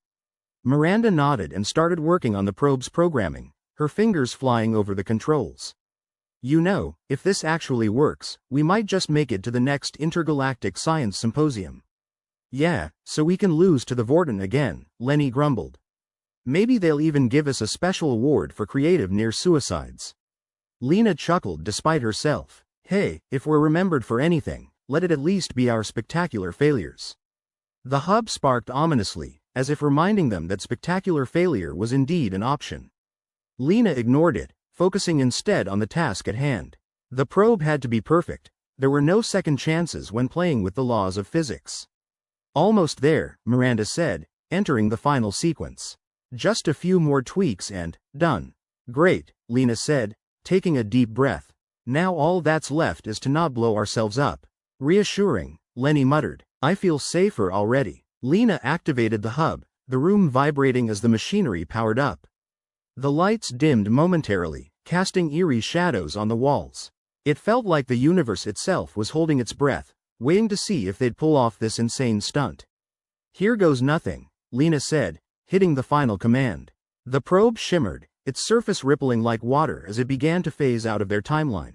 Miranda nodded and started working on the probe's programming, her fingers flying over the controls. You know, if this actually works, we might just make it to the next intergalactic science symposium. Yeah, so we can lose to the Vorden again, Lenny grumbled. Maybe they'll even give us a special award for creative near-suicides. Lena chuckled despite herself. Hey, if we're remembered for anything, let it at least be our spectacular failures. The hub sparked ominously, as if reminding them that spectacular failure was indeed an option. Lena ignored it, focusing instead on the task at hand. The probe had to be perfect. There were no second chances when playing with the laws of physics. Almost there, Miranda said, entering the final sequence. Just a few more tweaks and, done. Great, Lena said, taking a deep breath. Now all that's left is to not blow ourselves up. Reassuring, Lenny muttered. I feel safer already. Lena activated the hub, the room vibrating as the machinery powered up. The lights dimmed momentarily, casting eerie shadows on the walls. It felt like the universe itself was holding its breath, waiting to see if they'd pull off this insane stunt. Here goes nothing, Lena said, hitting the final command. The probe shimmered, its surface rippling like water as it began to phase out of their timeline.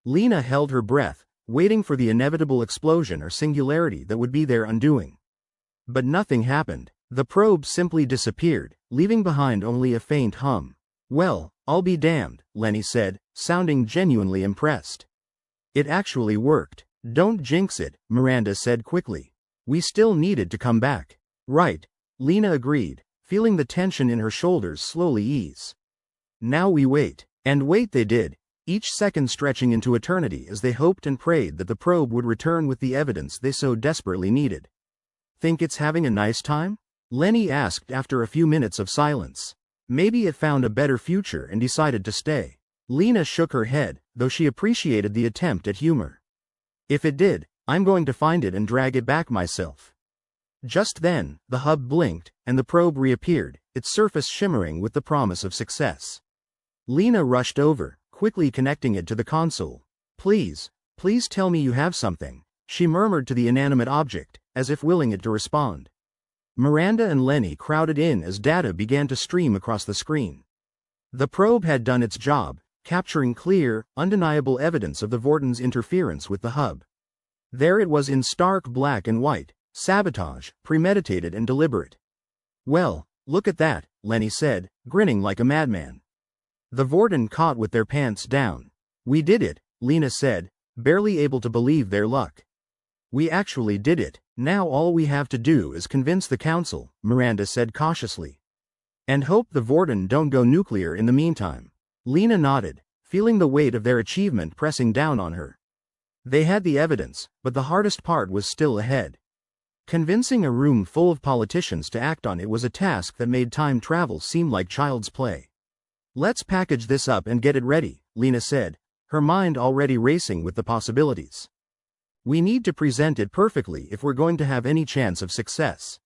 Lena held her breath, waiting for the inevitable explosion or singularity that would be their undoing. But nothing happened. The probe simply disappeared, leaving behind only a faint hum. Well, I'll be damned, Lenny said, sounding genuinely impressed. It actually worked. Don't jinx it, Miranda said quickly. We still needed to come back. Right, Lena agreed, feeling the tension in her shoulders slowly ease. Now we wait. And wait they did, each second stretching into eternity as they hoped and prayed that the probe would return with the evidence they so desperately needed. "Think it's having a nice time?" Lenny asked after a few minutes of silence. "Maybe it found a better future and decided to stay." Lena shook her head, though she appreciated the attempt at humor. "If it did, I'm going to find it and drag it back myself." Just then, the hub blinked, and the probe reappeared, its surface shimmering with the promise of success. Lena rushed over, quickly connecting it to the console. Please tell me you have something," she murmured to the inanimate object, as if willing it to respond. Miranda and Lenny crowded in as data began to stream across the screen. The probe had done its job, capturing clear, undeniable evidence of the Vorten's interference with the hub. There it was in stark black and white, sabotage, premeditated and deliberate. "Well, look at that," Lenny said, grinning like a madman. The Vorten caught with their pants down. "We did it," Lena said, barely able to believe their luck. "We actually did it. Now all we have to do is convince the council," Miranda said cautiously. "And hope the Vorten don't go nuclear in the meantime." Lena nodded, feeling the weight of their achievement pressing down on her. They had the evidence, but the hardest part was still ahead. Convincing a room full of politicians to act on it was a task that made time travel seem like child's play. "Let's package this up and get it ready," Lena said, her mind already racing with the possibilities. "We need to present it perfectly if we're going to have any chance of success."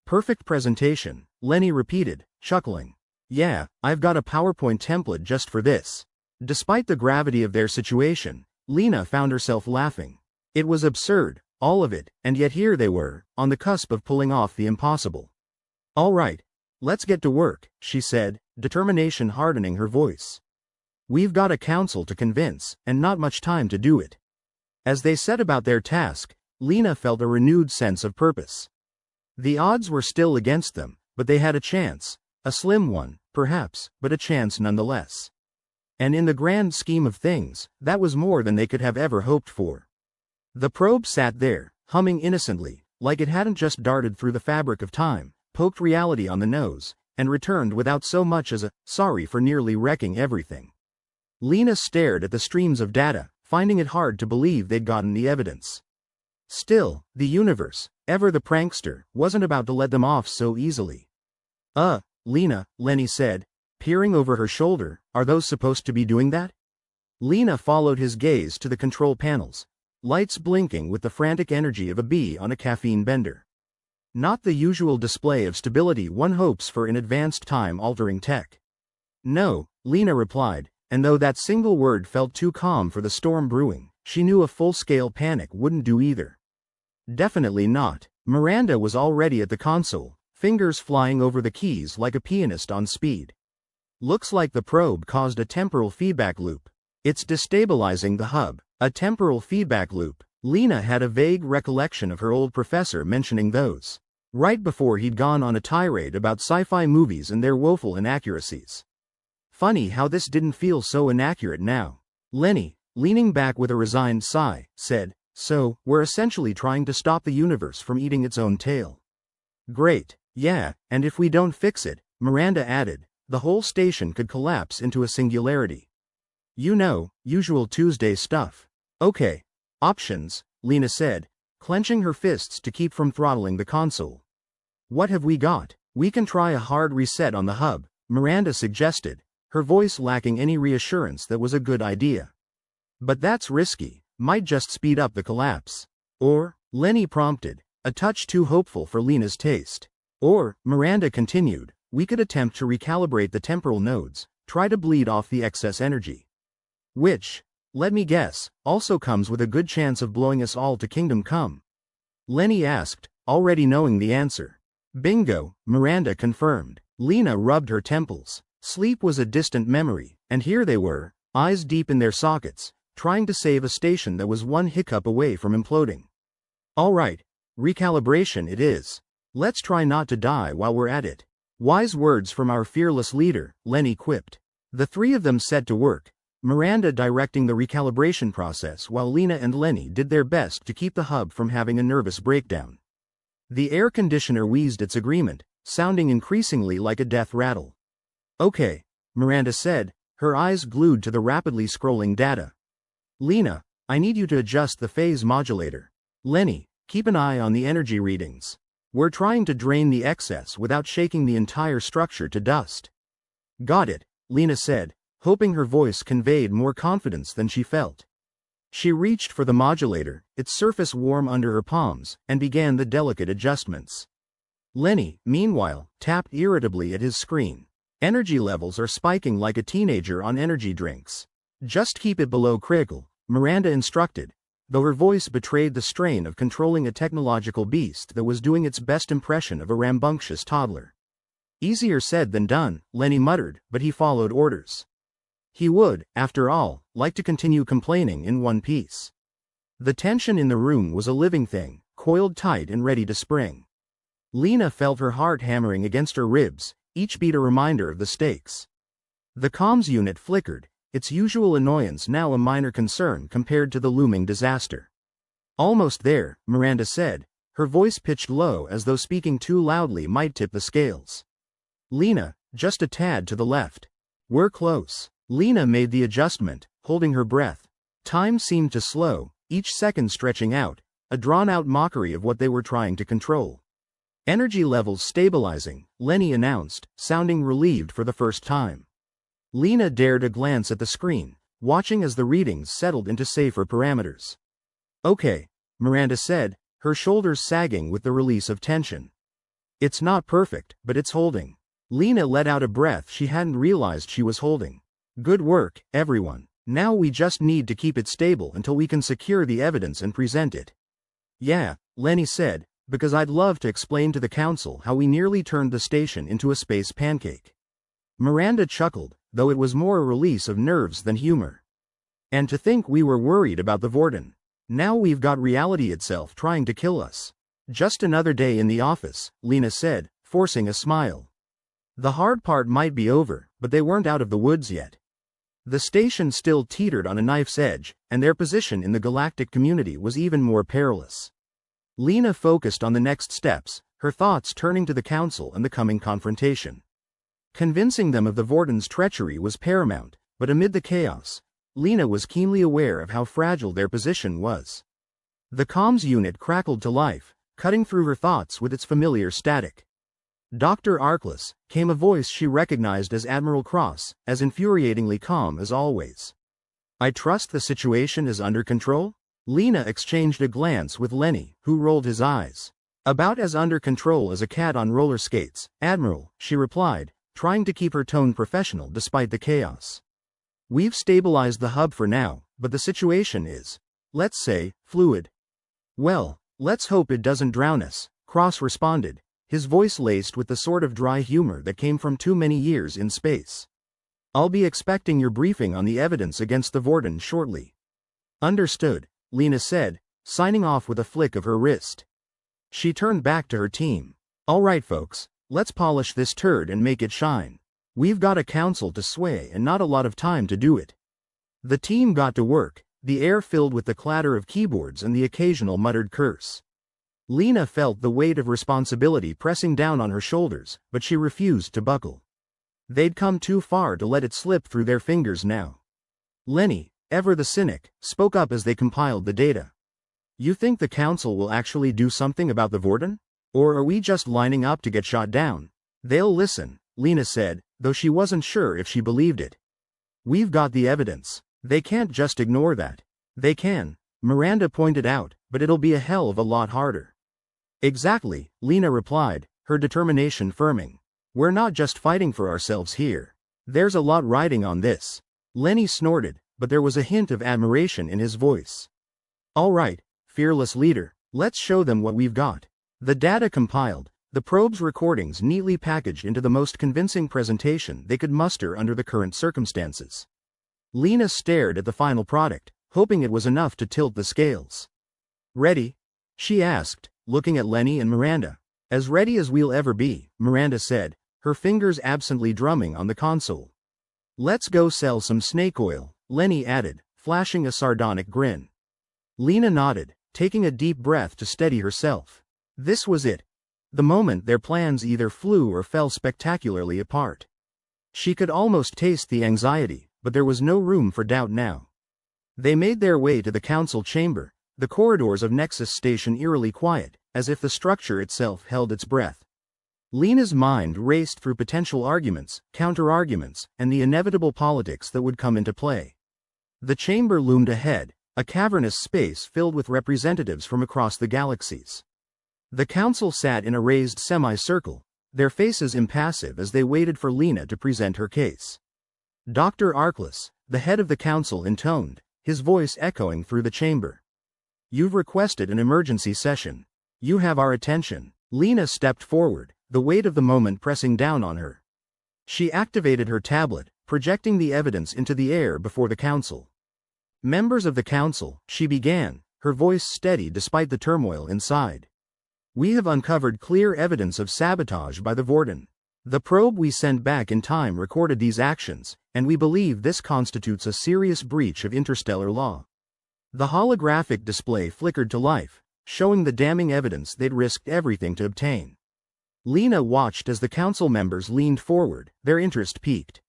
"Perfect presentation," Lenny repeated, chuckling. "Yeah, I've got a PowerPoint template just for this." Despite the gravity of their situation, Lena found herself laughing. It was absurd, all of it, and yet here they were, on the cusp of pulling off the impossible. "All right, let's get to work," she said, determination hardening her voice. "We've got a council to convince, and not much time to do it." As they set about their task, Lena felt a renewed sense of purpose. The odds were still against them, but they had a chance, a slim one, perhaps, but a chance nonetheless. And in the grand scheme of things, that was more than they could have ever hoped for. The probe sat there, humming innocently, like it hadn't just darted through the fabric of time, poked reality on the nose, and returned without so much as a "sorry for nearly wrecking everything." Lena stared at the streams of data, finding it hard to believe they'd gotten the evidence. Still, the universe, ever the prankster, wasn't about to let them off so easily. Lena," Lenny said, peering over her shoulder, "are those supposed to be doing that?" Lena followed his gaze to the control panels, lights blinking with the frantic energy of a bee on a caffeine bender. Not the usual display of stability one hopes for in advanced time-altering tech. "No," Lena replied, and though that single word felt too calm for the storm brewing, she knew a full-scale panic wouldn't do either. "Definitely not." Miranda was already at the console, fingers flying over the keys like a pianist on speed. "Looks like the probe caused a temporal feedback loop. It's destabilizing the hub." A temporal feedback loop. Lena had a vague recollection of her old professor mentioning those, right before he'd gone on a tirade about sci-fi movies and their woeful inaccuracies. Funny how this didn't feel so inaccurate now. Lenny, leaning back with a resigned sigh, said, "So, we're essentially trying to stop the universe from eating its own tail." "Great. Yeah, and if we don't fix it," Miranda added, "the whole station could collapse into a singularity. You know, usual Tuesday stuff." "Okay. Options," Lena said, clenching her fists to keep from throttling the console. "What have we got?" "We can try a hard reset on the hub," Miranda suggested, her voice lacking any reassurance that was a good idea. "But that's risky, might just speed up the collapse." "Or," Lenny prompted, a touch too hopeful for Lena's taste. "Or," Miranda continued, "we could attempt to recalibrate the temporal nodes, try to bleed off the excess energy. Which, let me guess, also comes with a good chance of blowing us all to Kingdom Come." Lenny asked, already knowing the answer. "Bingo," Miranda confirmed. Lena rubbed her temples. Sleep was a distant memory, and here they were, eyes deep in their sockets, trying to save a station that was one hiccup away from imploding. "All right, recalibration it is. Let's try not to die while we're at it." "Wise words from our fearless leader," Lenny quipped. The three of them set to work, Miranda directing the recalibration process while Lena and Lenny did their best to keep the hub from having a nervous breakdown. The air conditioner wheezed its agreement, sounding increasingly like a death rattle. "Okay," Miranda said, her eyes glued to the rapidly scrolling data. Lena, I need you to adjust the phase modulator. Lenny, keep an eye on the energy readings. We're trying to drain the excess without shaking the entire structure to dust. Got it, Lena said, hoping her voice conveyed more confidence than she felt. She reached for the modulator, its surface warm under her palms, and began the delicate adjustments. Lenny, meanwhile, tapped irritably at his screen. Energy levels are spiking like a teenager on energy drinks. Just keep it below critical, Miranda instructed, though her voice betrayed the strain of controlling a technological beast that was doing its best impression of a rambunctious toddler. Easier said than done, Lenny muttered, but he followed orders. He would, after all, like to continue complaining in one piece. The tension in the room was a living thing, coiled tight and ready to spring. Lena felt her heart hammering against her ribs, each beat a reminder of the stakes. The comms unit flickered, its usual annoyance now a minor concern compared to the looming disaster. Almost there, Miranda said, her voice pitched low as though speaking too loudly might tip the scales. Lena, just a tad to the left. We're close. Lena made the adjustment, holding her breath. Time seemed to slow, each second stretching out, a drawn-out mockery of what they were trying to control. Energy levels stabilizing, Lenny announced, sounding relieved for the first time. Lena dared a glance at the screen, watching as the readings settled into safer parameters. Okay, Miranda said, her shoulders sagging with the release of tension. It's not perfect, but it's holding. Lena let out a breath she hadn't realized she was holding. Good work, everyone. Now we just need to keep it stable until we can secure the evidence and present it. Yeah, Lenny said, because I'd love to explain to the council how we nearly turned the station into a space pancake. Miranda chuckled, though it was more a release of nerves than humor. And to think we were worried about the Vorten. Now we've got reality itself trying to kill us. Just another day in the office, Lena said, forcing a smile. The hard part might be over, but they weren't out of the woods yet. The station still teetered on a knife's edge, and their position in the galactic community was even more perilous. Lena focused on the next steps, her thoughts turning to the council and the coming confrontation. Convincing them of the Vorten's treachery was paramount, but amid the chaos, Lena was keenly aware of how fragile their position was. The comms unit crackled to life, cutting through her thoughts with its familiar static. Dr. Arkless, came a voice she recognized as Admiral Cross, as infuriatingly calm as always. I trust the situation is under control? Lena exchanged a glance with Lenny, who rolled his eyes. About as under control as a cat on roller skates, Admiral, she replied, trying to keep her tone professional despite the chaos. We've stabilized the hub for now, but the situation is, let's say, fluid. Well, let's hope it doesn't drown us, Cross responded, his voice laced with the sort of dry humor that came from too many years in space. I'll be expecting your briefing on the evidence against the Vorten shortly. Understood, Lena said, signing off with a flick of her wrist. She turned back to her team. All right folks, let's polish this turd and make it shine. We've got a council to sway and not a lot of time to do it. The team got to work, the air filled with the clatter of keyboards and the occasional muttered curse. Lena felt the weight of responsibility pressing down on her shoulders, but she refused to buckle. They'd come too far to let it slip through their fingers now. Lenny, ever the cynic, spoke up as they compiled the data. You think the council will actually do something about the Vorten? Or are we just lining up to get shot down? They'll listen, Lena said, though she wasn't sure if she believed it. We've got the evidence. They can't just ignore that. They can, Miranda pointed out, but it'll be a hell of a lot harder. Exactly, Lena replied, her determination firming. We're not just fighting for ourselves here. There's a lot riding on this. Lenny snorted, but there was a hint of admiration in his voice. All right, fearless leader, let's show them what we've got. The data compiled, the probe's recordings neatly packaged into the most convincing presentation they could muster under the current circumstances. Lena stared at the final product, hoping it was enough to tilt the scales. Ready? She asked, looking at Lenny and Miranda. As ready as we'll ever be, Miranda said, her fingers absently drumming on the console. Let's go sell some snake oil, Lenny added, flashing a sardonic grin. Lena nodded, taking a deep breath to steady herself. This was it. The moment their plans either flew or fell spectacularly apart. She could almost taste the anxiety, but there was no room for doubt now. They made their way to the council chamber, the corridors of Nexus Station eerily quiet, as if the structure itself held its breath. Lena's mind raced through potential arguments, counter-arguments, and the inevitable politics that would come into play. The chamber loomed ahead, a cavernous space filled with representatives from across the galaxies. The council sat in a raised semicircle, their faces impassive as they waited for Lena to present her case. Dr. Arkless, the head of the council, intoned, his voice echoing through the chamber. "You've requested an emergency session. You have our attention." Lena stepped forward, the weight of the moment pressing down on her. She activated her tablet, projecting the evidence into the air before the council. "Members of the council," she began, her voice steady despite the turmoil inside. "We have uncovered clear evidence of sabotage by the Vorten. The probe we sent back in time recorded these actions, and we believe this constitutes a serious breach of interstellar law." The holographic display flickered to life, showing the damning evidence they'd risked everything to obtain. Lena watched as the council members leaned forward, their interest piqued.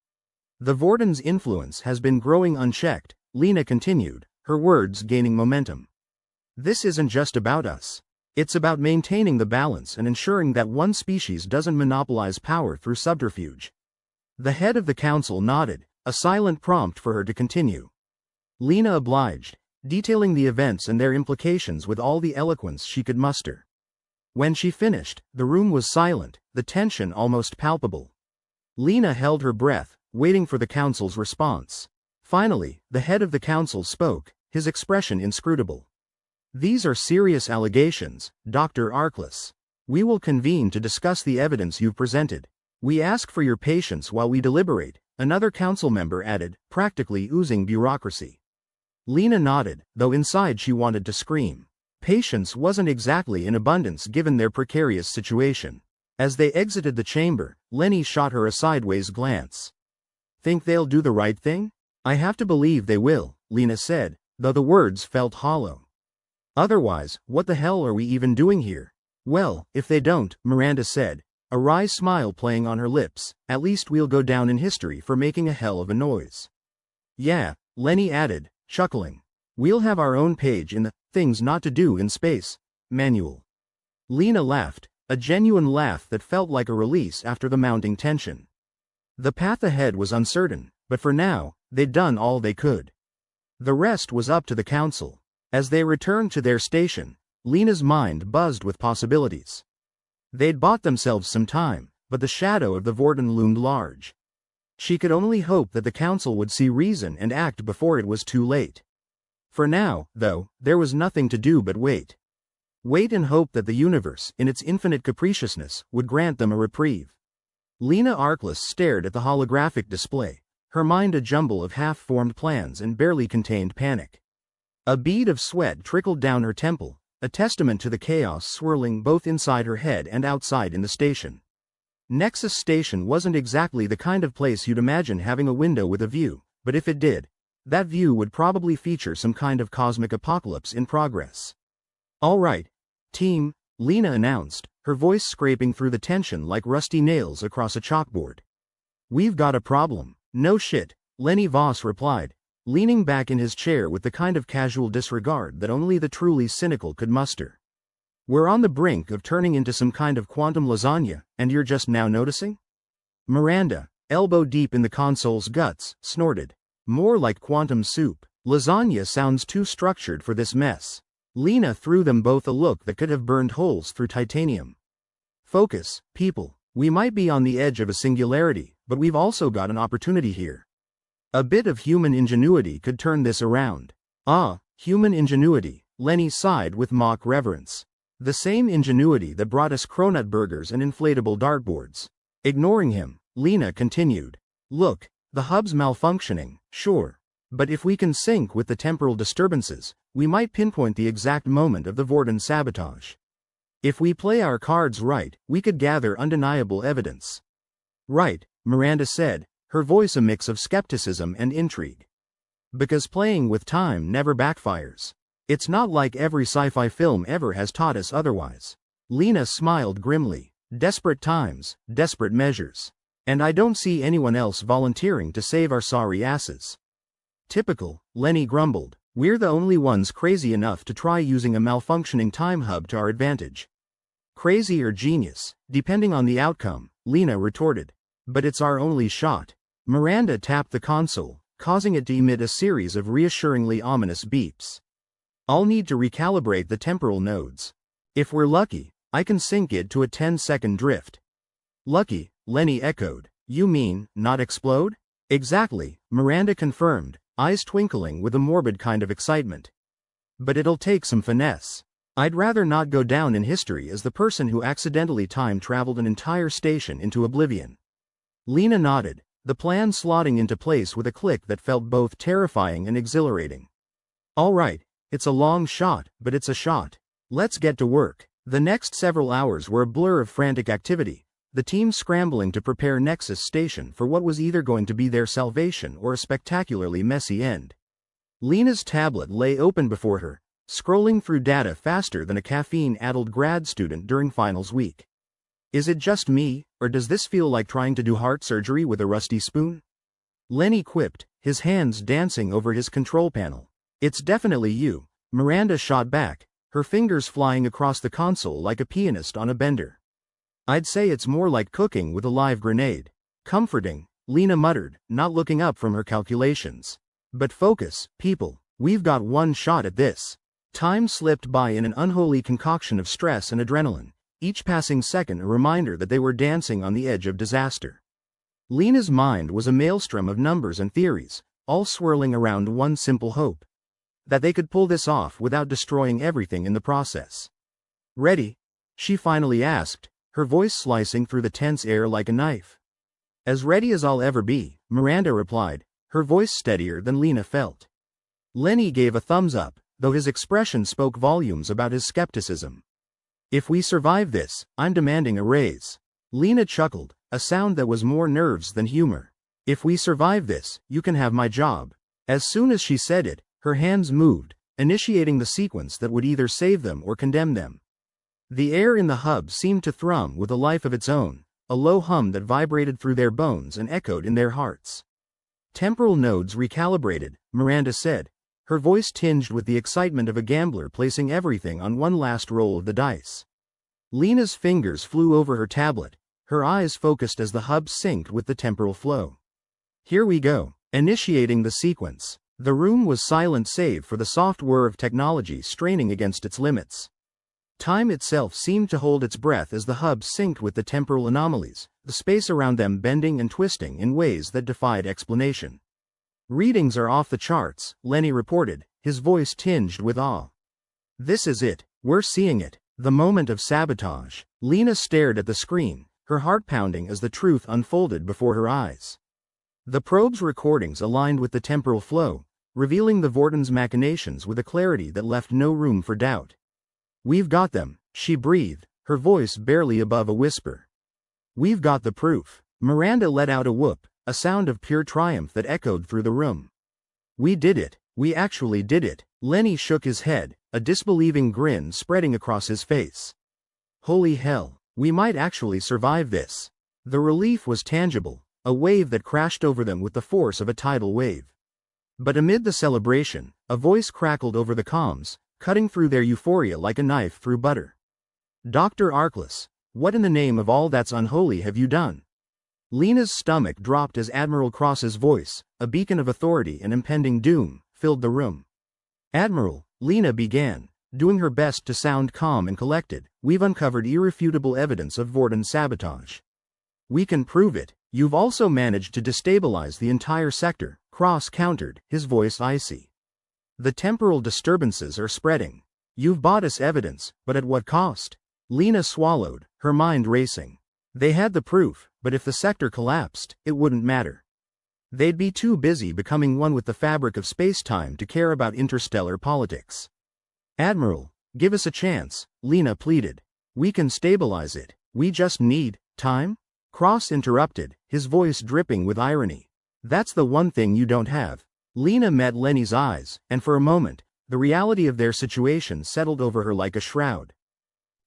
"The Vorten's influence has been growing unchecked," Lena continued, her words gaining momentum. "This isn't just about us. It's about maintaining the balance and ensuring that one species doesn't monopolize power through subterfuge." The head of the council nodded, a silent prompt for her to continue. Lena obliged, detailing the events and their implications with all the eloquence she could muster. When she finished, the room was silent, the tension almost palpable. Lena held her breath, waiting for the council's response. Finally, the head of the council spoke, his expression inscrutable. "These are serious allegations, Dr. Arkless. We will convene to discuss the evidence you've presented. We ask for your patience while we deliberate," another council member added, practically oozing bureaucracy. Lena nodded, though inside she wanted to scream. Patience wasn't exactly in abundance given their precarious situation. As they exited the chamber, Lenny shot her a sideways glance. "Think they'll do the right thing?" "I have to believe they will," Lena said, though the words felt hollow. "Otherwise, what the hell are we even doing here?" "Well, if they don't," Miranda said, a wry smile playing on her lips, "at least we'll go down in history for making a hell of a noise." "Yeah," Lenny added, chuckling. "We'll have our own page in the Things Not to Do in Space manual." Lena laughed, a genuine laugh that felt like a release after the mounting tension. The path ahead was uncertain, but for now, they'd done all they could. The rest was up to the council. As they returned to their station, Lena's mind buzzed with possibilities. They'd bought themselves some time, but the shadow of the Vorten loomed large. She could only hope that the council would see reason and act before it was too late. For now, though, there was nothing to do but wait. Wait and hope that the universe, in its infinite capriciousness, would grant them a reprieve. Lena Arkless stared at the holographic display, her mind a jumble of half-formed plans and barely contained panic. A bead of sweat trickled down her temple, a testament to the chaos swirling both inside her head and outside in the station. Nexus Station wasn't exactly the kind of place you'd imagine having a window with a view, but if it did, that view would probably feature some kind of cosmic apocalypse in progress. "All right, team," Lena announced, her voice scraping through the tension like rusty nails across a chalkboard. "We've got a problem." "No shit," Lenny Voss replied, leaning back in his chair with the kind of casual disregard that only the truly cynical could muster. "We're on the brink of turning into some kind of quantum lasagna, and you're just now noticing?" Miranda, elbow deep in the console's guts, snorted. "More like quantum soup. Lasagna sounds too structured for this mess." Lena threw them both a look that could have burned holes through titanium. "Focus, people. We might be on the edge of a singularity, but we've also got an opportunity here. A bit of human ingenuity could turn this around." "Ah, human ingenuity," Lenny sighed with mock reverence. "The same ingenuity that brought us cronut burgers and inflatable dartboards." Ignoring him, Lena continued. "Look, the hub's malfunctioning, sure. But if we can sync with the temporal disturbances, we might pinpoint the exact moment of the Vorten sabotage. If we play our cards right, we could gather undeniable evidence." "Right," Miranda said, her voice a mix of skepticism and intrigue. "Because playing with time never backfires. It's not like every sci-fi film ever has taught us otherwise." Lena smiled grimly. "Desperate times, desperate measures." And I don't see anyone else volunteering to save our sorry asses. Typical, Lenny grumbled. We're the only ones crazy enough to try using a malfunctioning time hub to our advantage. Crazy or genius, depending on the outcome, Lena retorted. But it's our only shot. Miranda tapped the console, causing it to emit a series of reassuringly ominous beeps. I'll need to recalibrate the temporal nodes. If we're lucky, I can sync it to a 10-second drift. Lucky, Lenny echoed. You mean, not explode? Exactly, Miranda confirmed, eyes twinkling with a morbid kind of excitement. But it'll take some finesse. I'd rather not go down in history as the person who accidentally time-traveled an entire station into oblivion. Lena nodded, the plan slotting into place with a click that felt both terrifying and exhilarating. All right, it's a long shot, but it's a shot. Let's get to work. The next several hours were a blur of frantic activity, the team scrambling to prepare Nexus Station for what was either going to be their salvation or a spectacularly messy end. Lena's tablet lay open before her, scrolling through data faster than a caffeine-addled grad student during finals week. Is it just me, or does this feel like trying to do heart surgery with a rusty spoon? Lenny quipped, his hands dancing over his control panel. It's definitely you, Miranda shot back, her fingers flying across the console like a pianist on a bender. I'd say it's more like cooking with a live grenade. Comforting, Lena muttered, not looking up from her calculations. But focus, people, we've got one shot at this. Time slipped by in an unholy concoction of stress and adrenaline, each passing second a reminder that they were dancing on the edge of disaster. Lena's mind was a maelstrom of numbers and theories, all swirling around one simple hope. That they could pull this off without destroying everything in the process. Ready? She finally asked, her voice slicing through the tense air like a knife. As ready as I'll ever be, Miranda replied, her voice steadier than Lena felt. Lenny gave a thumbs up, though his expression spoke volumes about his skepticism. If we survive this, I'm demanding a raise. Lena chuckled, a sound that was more nerves than humor. If we survive this, you can have my job. As soon as she said it, her hands moved, initiating the sequence that would either save them or condemn them. The air in the hub seemed to thrum with a life of its own, a low hum that vibrated through their bones and echoed in their hearts. Temporal nodes recalibrated, Miranda said, her voice tinged with the excitement of a gambler placing everything on one last roll of the dice. Lena's fingers flew over her tablet, her eyes focused as the hub synced with the temporal flow. Here we go, initiating the sequence. The room was silent save for the soft whir of technology straining against its limits. Time itself seemed to hold its breath as the hub synced with the temporal anomalies, the space around them bending and twisting in ways that defied explanation. Readings are off the charts, Lenny reported, his voice tinged with awe. This is it, we're seeing it, the moment of sabotage. Lena stared at the screen, her heart pounding as the truth unfolded before her eyes. The probe's recordings aligned with the temporal flow, revealing the Vorten's machinations with a clarity that left no room for doubt. We've got them, she breathed, her voice barely above a whisper. We've got the proof. Miranda let out a whoop, a sound of pure triumph that echoed through the room. We did it, we actually did it. Lenny shook his head, a disbelieving grin spreading across his face. Holy hell, we might actually survive this. The relief was tangible, a wave that crashed over them with the force of a tidal wave. But amid the celebration, a voice crackled over the comms, cutting through their euphoria like a knife through butter. Dr. Arkless, what in the name of all that's unholy have you done? Lena's stomach dropped as Admiral Cross's voice, a beacon of authority and impending doom, filled the room. Admiral, Lena began, doing her best to sound calm and collected, we've uncovered irrefutable evidence of Vorten sabotage. We can prove it. You've also managed to destabilize the entire sector, Cross countered, his voice icy. The temporal disturbances are spreading. You've bought us evidence, but at what cost? Lena swallowed, her mind racing. They had the proof, but if the sector collapsed, it wouldn't matter. They'd be too busy becoming one with the fabric of space-time to care about interstellar politics. Admiral, give us a chance, Lena pleaded. We can stabilize it. We just need time? Cross interrupted, his voice dripping with irony. That's the one thing you don't have. Lena met Lenny's eyes, and for a moment, the reality of their situation settled over her like a shroud.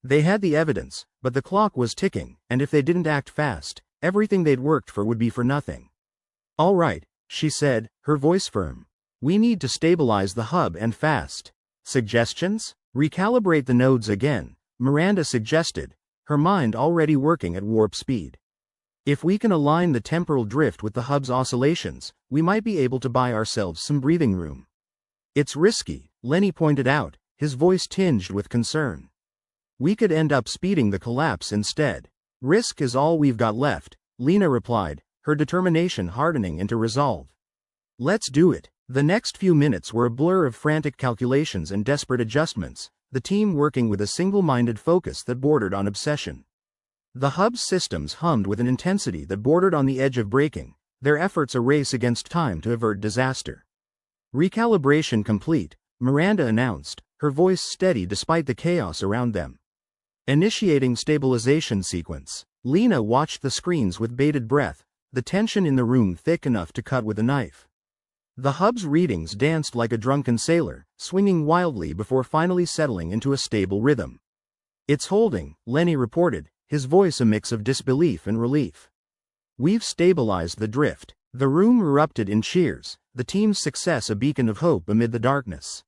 They had the evidence, but the clock was ticking, and if they didn't act fast, everything they'd worked for would be for nothing. "All right," she said, her voice firm. "We need to stabilize the hub and fast. Suggestions? Recalibrate the nodes again," Miranda suggested, her mind already working at warp speed. "If we can align the temporal drift with the hub's oscillations, we might be able to buy ourselves some breathing room." "It's risky," Lenny pointed out, his voice tinged with concern. "We could end up speeding the collapse instead." "Risk is all we've got left," Lena replied, her determination hardening into resolve. "Let's do it." The next few minutes were a blur of frantic calculations and desperate adjustments, the team working with a single-minded focus that bordered on obsession. The hub's systems hummed with an intensity that bordered on the edge of breaking, their efforts a race against time to avert disaster. "Recalibration complete," Miranda announced, her voice steady despite the chaos around them. "Initiating stabilization sequence." Lena watched the screens with bated breath, the tension in the room thick enough to cut with a knife. The hub's readings danced like a drunken sailor, swinging wildly before finally settling into a stable rhythm. "It's holding," Lenny reported, his voice a mix of disbelief and relief. "We've stabilized the drift." The room erupted in cheers, the team's success a beacon of hope amid the darkness.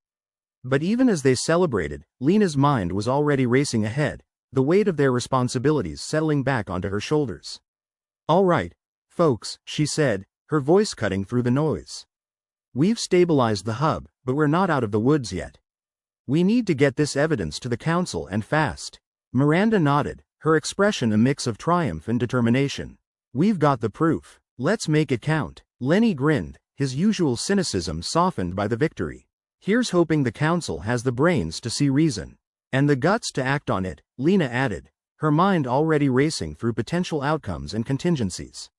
But even as they celebrated, Lena's mind was already racing ahead, the weight of their responsibilities settling back onto her shoulders. "All right, folks," she said, her voice cutting through the noise. "We've stabilized the hub, but we're not out of the woods yet. We need to get this evidence to the council and fast." Miranda nodded, her expression a mix of triumph and determination. "We've got the proof. Let's make it count." Lenny grinned, his usual cynicism softened by the victory. "Here's hoping the council has the brains to see reason. And the guts to act on it," Lena added, her mind already racing through potential outcomes and contingencies.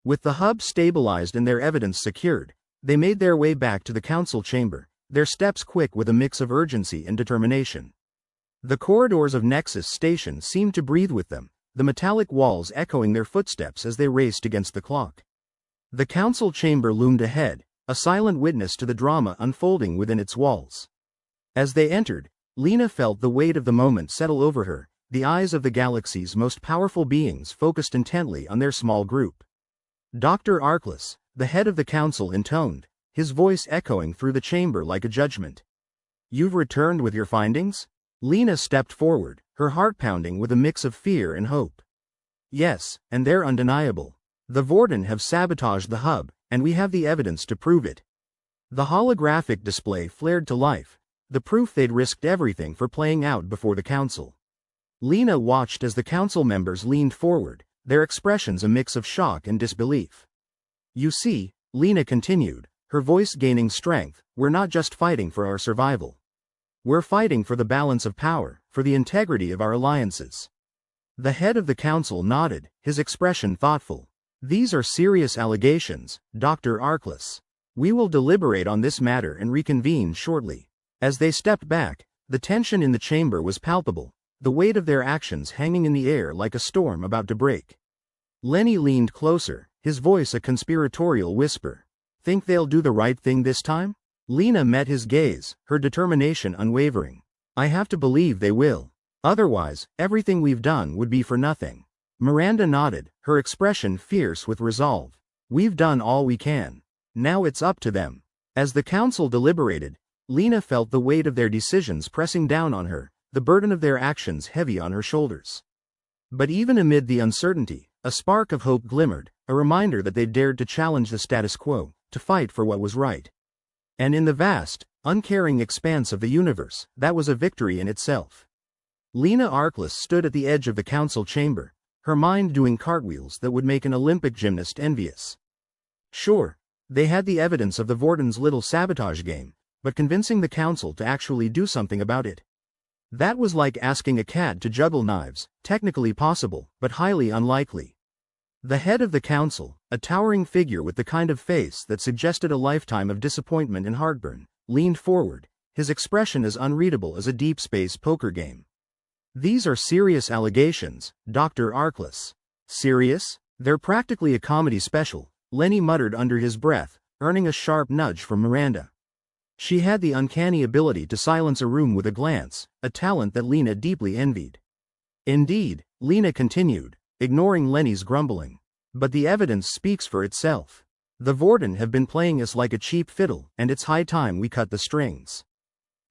With the hub stabilized and their evidence secured, they made their way back to the council chamber, their steps quick with a mix of urgency and determination. The corridors of Nexus Station seemed to breathe with them, the metallic walls echoing their footsteps as they raced against the clock. The council chamber loomed ahead, a silent witness to the drama unfolding within its walls. As they entered, Lena felt the weight of the moment settle over her, the eyes of the galaxy's most powerful beings focused intently on their small group. Dr. Arkless, the head of the council, intoned, his voice echoing through the chamber like a judgment. "You've returned with your findings?" Lena stepped forward, her heart pounding with a mix of fear and hope. "Yes, and they're undeniable. The Vorten have sabotaged the hub, and we have the evidence to prove it." The holographic display flared to life, the proof they'd risked everything for playing out before the council. Lena watched as the council members leaned forward, their expressions a mix of shock and disbelief. "You see," Lena continued, her voice gaining strength, "we're not just fighting for our survival. We're fighting for the balance of power, for the integrity of our alliances." The head of the council nodded, his expression thoughtful. "These are serious allegations, Dr. Arkless. We will deliberate on this matter and reconvene shortly." As they stepped back, the tension in the chamber was palpable, the weight of their actions hanging in the air like a storm about to break. Lenny leaned closer, his voice a conspiratorial whisper. "Think they'll do the right thing this time?" Lena met his gaze, her determination unwavering. "I have to believe they will. Otherwise, everything we've done would be for nothing." Miranda nodded, her expression fierce with resolve. "We've done all we can. Now it's up to them." As the council deliberated, Lena felt the weight of their decisions pressing down on her, the burden of their actions heavy on her shoulders. But even amid the uncertainty, a spark of hope glimmered, a reminder that they'd dared to challenge the status quo, to fight for what was right. And in the vast, uncaring expanse of the universe, that was a victory in itself. Lena Arkless stood at the edge of the council chamber, her mind doing cartwheels that would make an Olympic gymnast envious. Sure, they had the evidence of the Vorten's little sabotage game, but convincing the council to actually do something about it. That was like asking a cat to juggle knives, technically possible, but highly unlikely. The head of the council, a towering figure with the kind of face that suggested a lifetime of disappointment and heartburn, leaned forward, his expression as unreadable as a deep space poker game. "These are serious allegations, Dr. Arkless." "Serious? They're practically a comedy special," Lenny muttered under his breath, earning a sharp nudge from Miranda. She had the uncanny ability to silence a room with a glance, a talent that Lena deeply envied. "Indeed," Lena continued, ignoring Lenny's grumbling. But the evidence speaks for itself. The Vorten have been playing us like a cheap fiddle, and it's high time we cut the strings.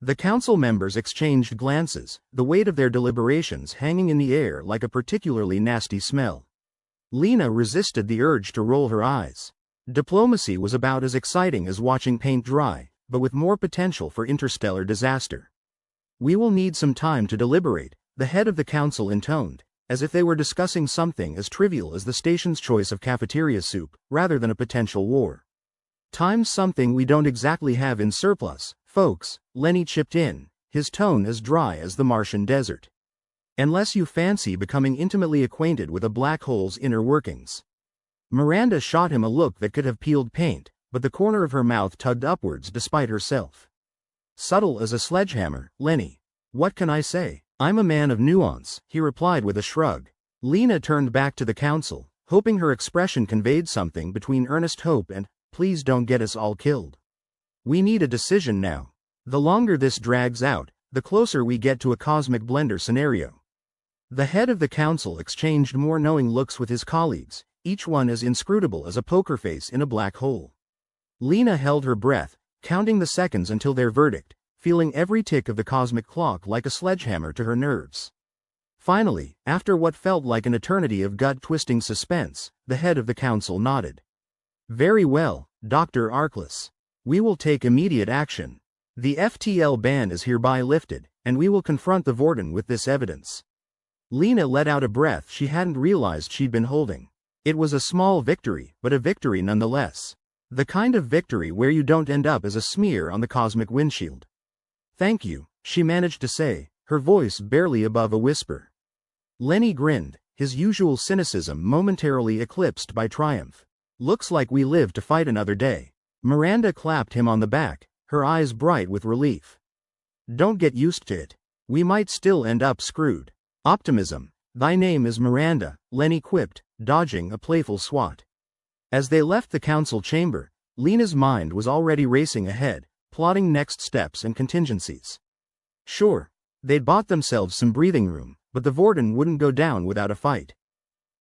The council members exchanged glances, the weight of their deliberations hanging in the air like a particularly nasty smell. Lena resisted the urge to roll her eyes. Diplomacy was about as exciting as watching paint dry, but with more potential for interstellar disaster. We will need some time to deliberate, the head of the council intoned, as if they were discussing something as trivial as the station's choice of cafeteria soup, rather than a potential war. Time's something we don't exactly have in surplus, folks, Lenny chipped in, his tone as dry as the Martian desert. Unless you fancy becoming intimately acquainted with a black hole's inner workings. Miranda shot him a look that could have peeled paint, but the corner of her mouth tugged upwards despite herself. Subtle as a sledgehammer, Lenny. What can I say? I'm a man of nuance, he replied with a shrug. Lena turned back to the council, hoping her expression conveyed something between earnest hope and, please don't get us all killed. We need a decision now. The longer this drags out, the closer we get to a cosmic blender scenario. The head of the council exchanged more knowing looks with his colleagues, each one as inscrutable as a poker face in a black hole. Lena held her breath, counting the seconds until their verdict, feeling every tick of the cosmic clock like a sledgehammer to her nerves. Finally, after what felt like an eternity of gut-twisting suspense, the head of the council nodded. Very well, Dr. Arkless. We will take immediate action. The FTL ban is hereby lifted, and we will confront the Vorten with this evidence. Lena let out a breath she hadn't realized she'd been holding. It was a small victory, but a victory nonetheless. The kind of victory where you don't end up as a smear on the cosmic windshield. Thank you, she managed to say, her voice barely above a whisper. Lenny grinned, his usual cynicism momentarily eclipsed by triumph. Looks like we live to fight another day. Miranda clapped him on the back, her eyes bright with relief. Don't get used to it. We might still end up screwed. Optimism. Thy name is Miranda, Lenny quipped, dodging a playful swat. As they left the council chamber, Lena's mind was already racing ahead, plotting next steps and contingencies. Sure, they'd bought themselves some breathing room, but the Vorten wouldn't go down without a fight.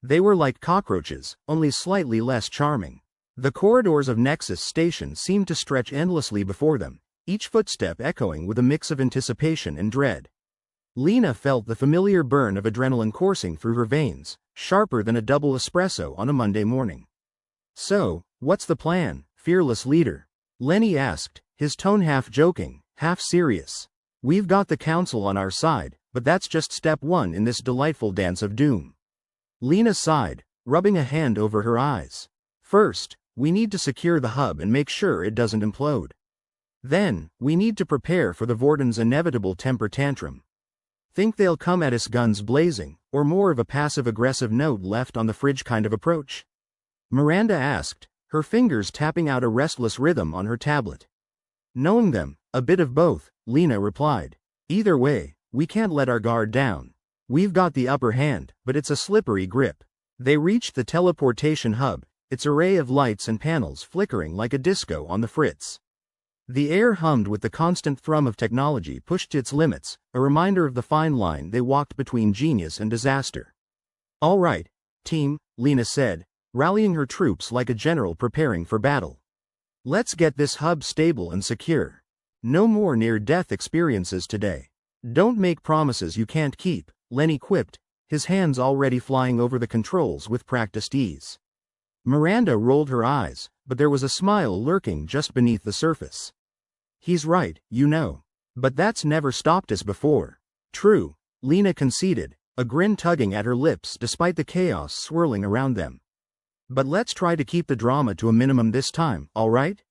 They were like cockroaches, only slightly less charming. The corridors of Nexus Station seemed to stretch endlessly before them, each footstep echoing with a mix of anticipation and dread. Lena felt the familiar burn of adrenaline coursing through her veins, sharper than a double espresso on a Monday morning. So, what's the plan, fearless leader? Lenny asked, his tone half joking, half serious. We've got the council on our side, but that's just step one in this delightful dance of doom. Lena sighed, rubbing a hand over her eyes. First, we need to secure the hub and make sure it doesn't implode. Then, we need to prepare for the Vorten's inevitable temper tantrum. Think they'll come at us guns blazing, or more of a passive-aggressive note left on the fridge kind of approach? Miranda asked, her fingers tapping out a restless rhythm on her tablet. Knowing them, a bit of both, Lena replied. Either way, we can't let our guard down. We've got the upper hand, but it's a slippery grip. They reached the teleportation hub, its array of lights and panels flickering like a disco on the fritz. The air hummed with the constant thrum of technology pushed to its limits, a reminder of the fine line they walked between genius and disaster. All right, team, Lena said, rallying her troops like a general preparing for battle. Let's get this hub stable and secure. No more near-death experiences today. Don't make promises you can't keep, Lenny quipped, his hands already flying over the controls with practiced ease. Miranda rolled her eyes, but there was a smile lurking just beneath the surface. He's right, you know. But that's never stopped us before. True, Lena conceded, a grin tugging at her lips despite the chaos swirling around them. But let's try to keep the drama to a minimum this time, all right?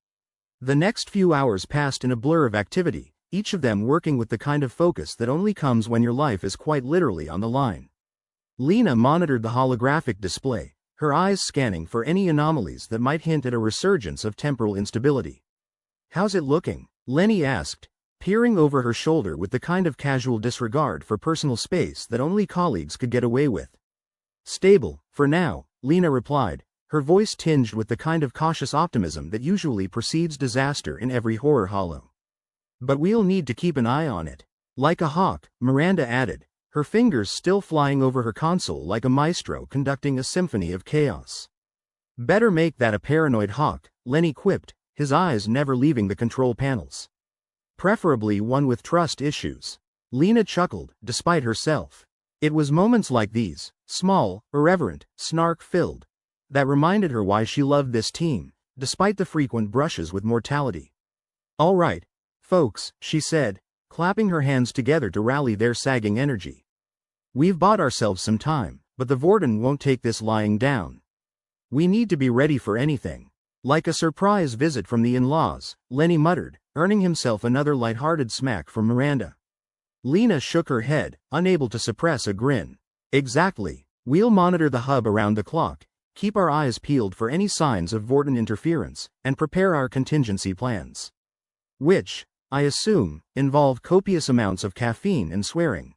The next few hours passed in a blur of activity, each of them working with the kind of focus that only comes when your life is quite literally on the line. Lena monitored the holographic display, her eyes scanning for any anomalies that might hint at a resurgence of temporal instability. How's it looking? Lenny asked, peering over her shoulder with the kind of casual disregard for personal space that only colleagues could get away with. Stable, for now, Lena replied, her voice tinged with the kind of cautious optimism that usually precedes disaster in every horror hollow. But we'll need to keep an eye on it. Like a hawk, Miranda added, her fingers still flying over her console like a maestro conducting a symphony of chaos. Better make that a paranoid hawk, Lenny quipped, his eyes never leaving the control panels. Preferably one with trust issues. Lena chuckled, despite herself. It was moments like these, small, irreverent, snark-filled, that reminded her why she loved this team, despite the frequent brushes with mortality. "All right, folks," she said, clapping her hands together to rally their sagging energy. "We've bought ourselves some time, but the Vorten won't take this lying down. We need to be ready for anything." Like a surprise visit from the in-laws, Lenny muttered, earning himself another light-hearted smack from Miranda. Lena shook her head, unable to suppress a grin. "Exactly. We'll monitor the hub around the clock, keep our eyes peeled for any signs of Vorten interference, and prepare our contingency plans. Which, I assume, involve copious amounts of caffeine and swearing?"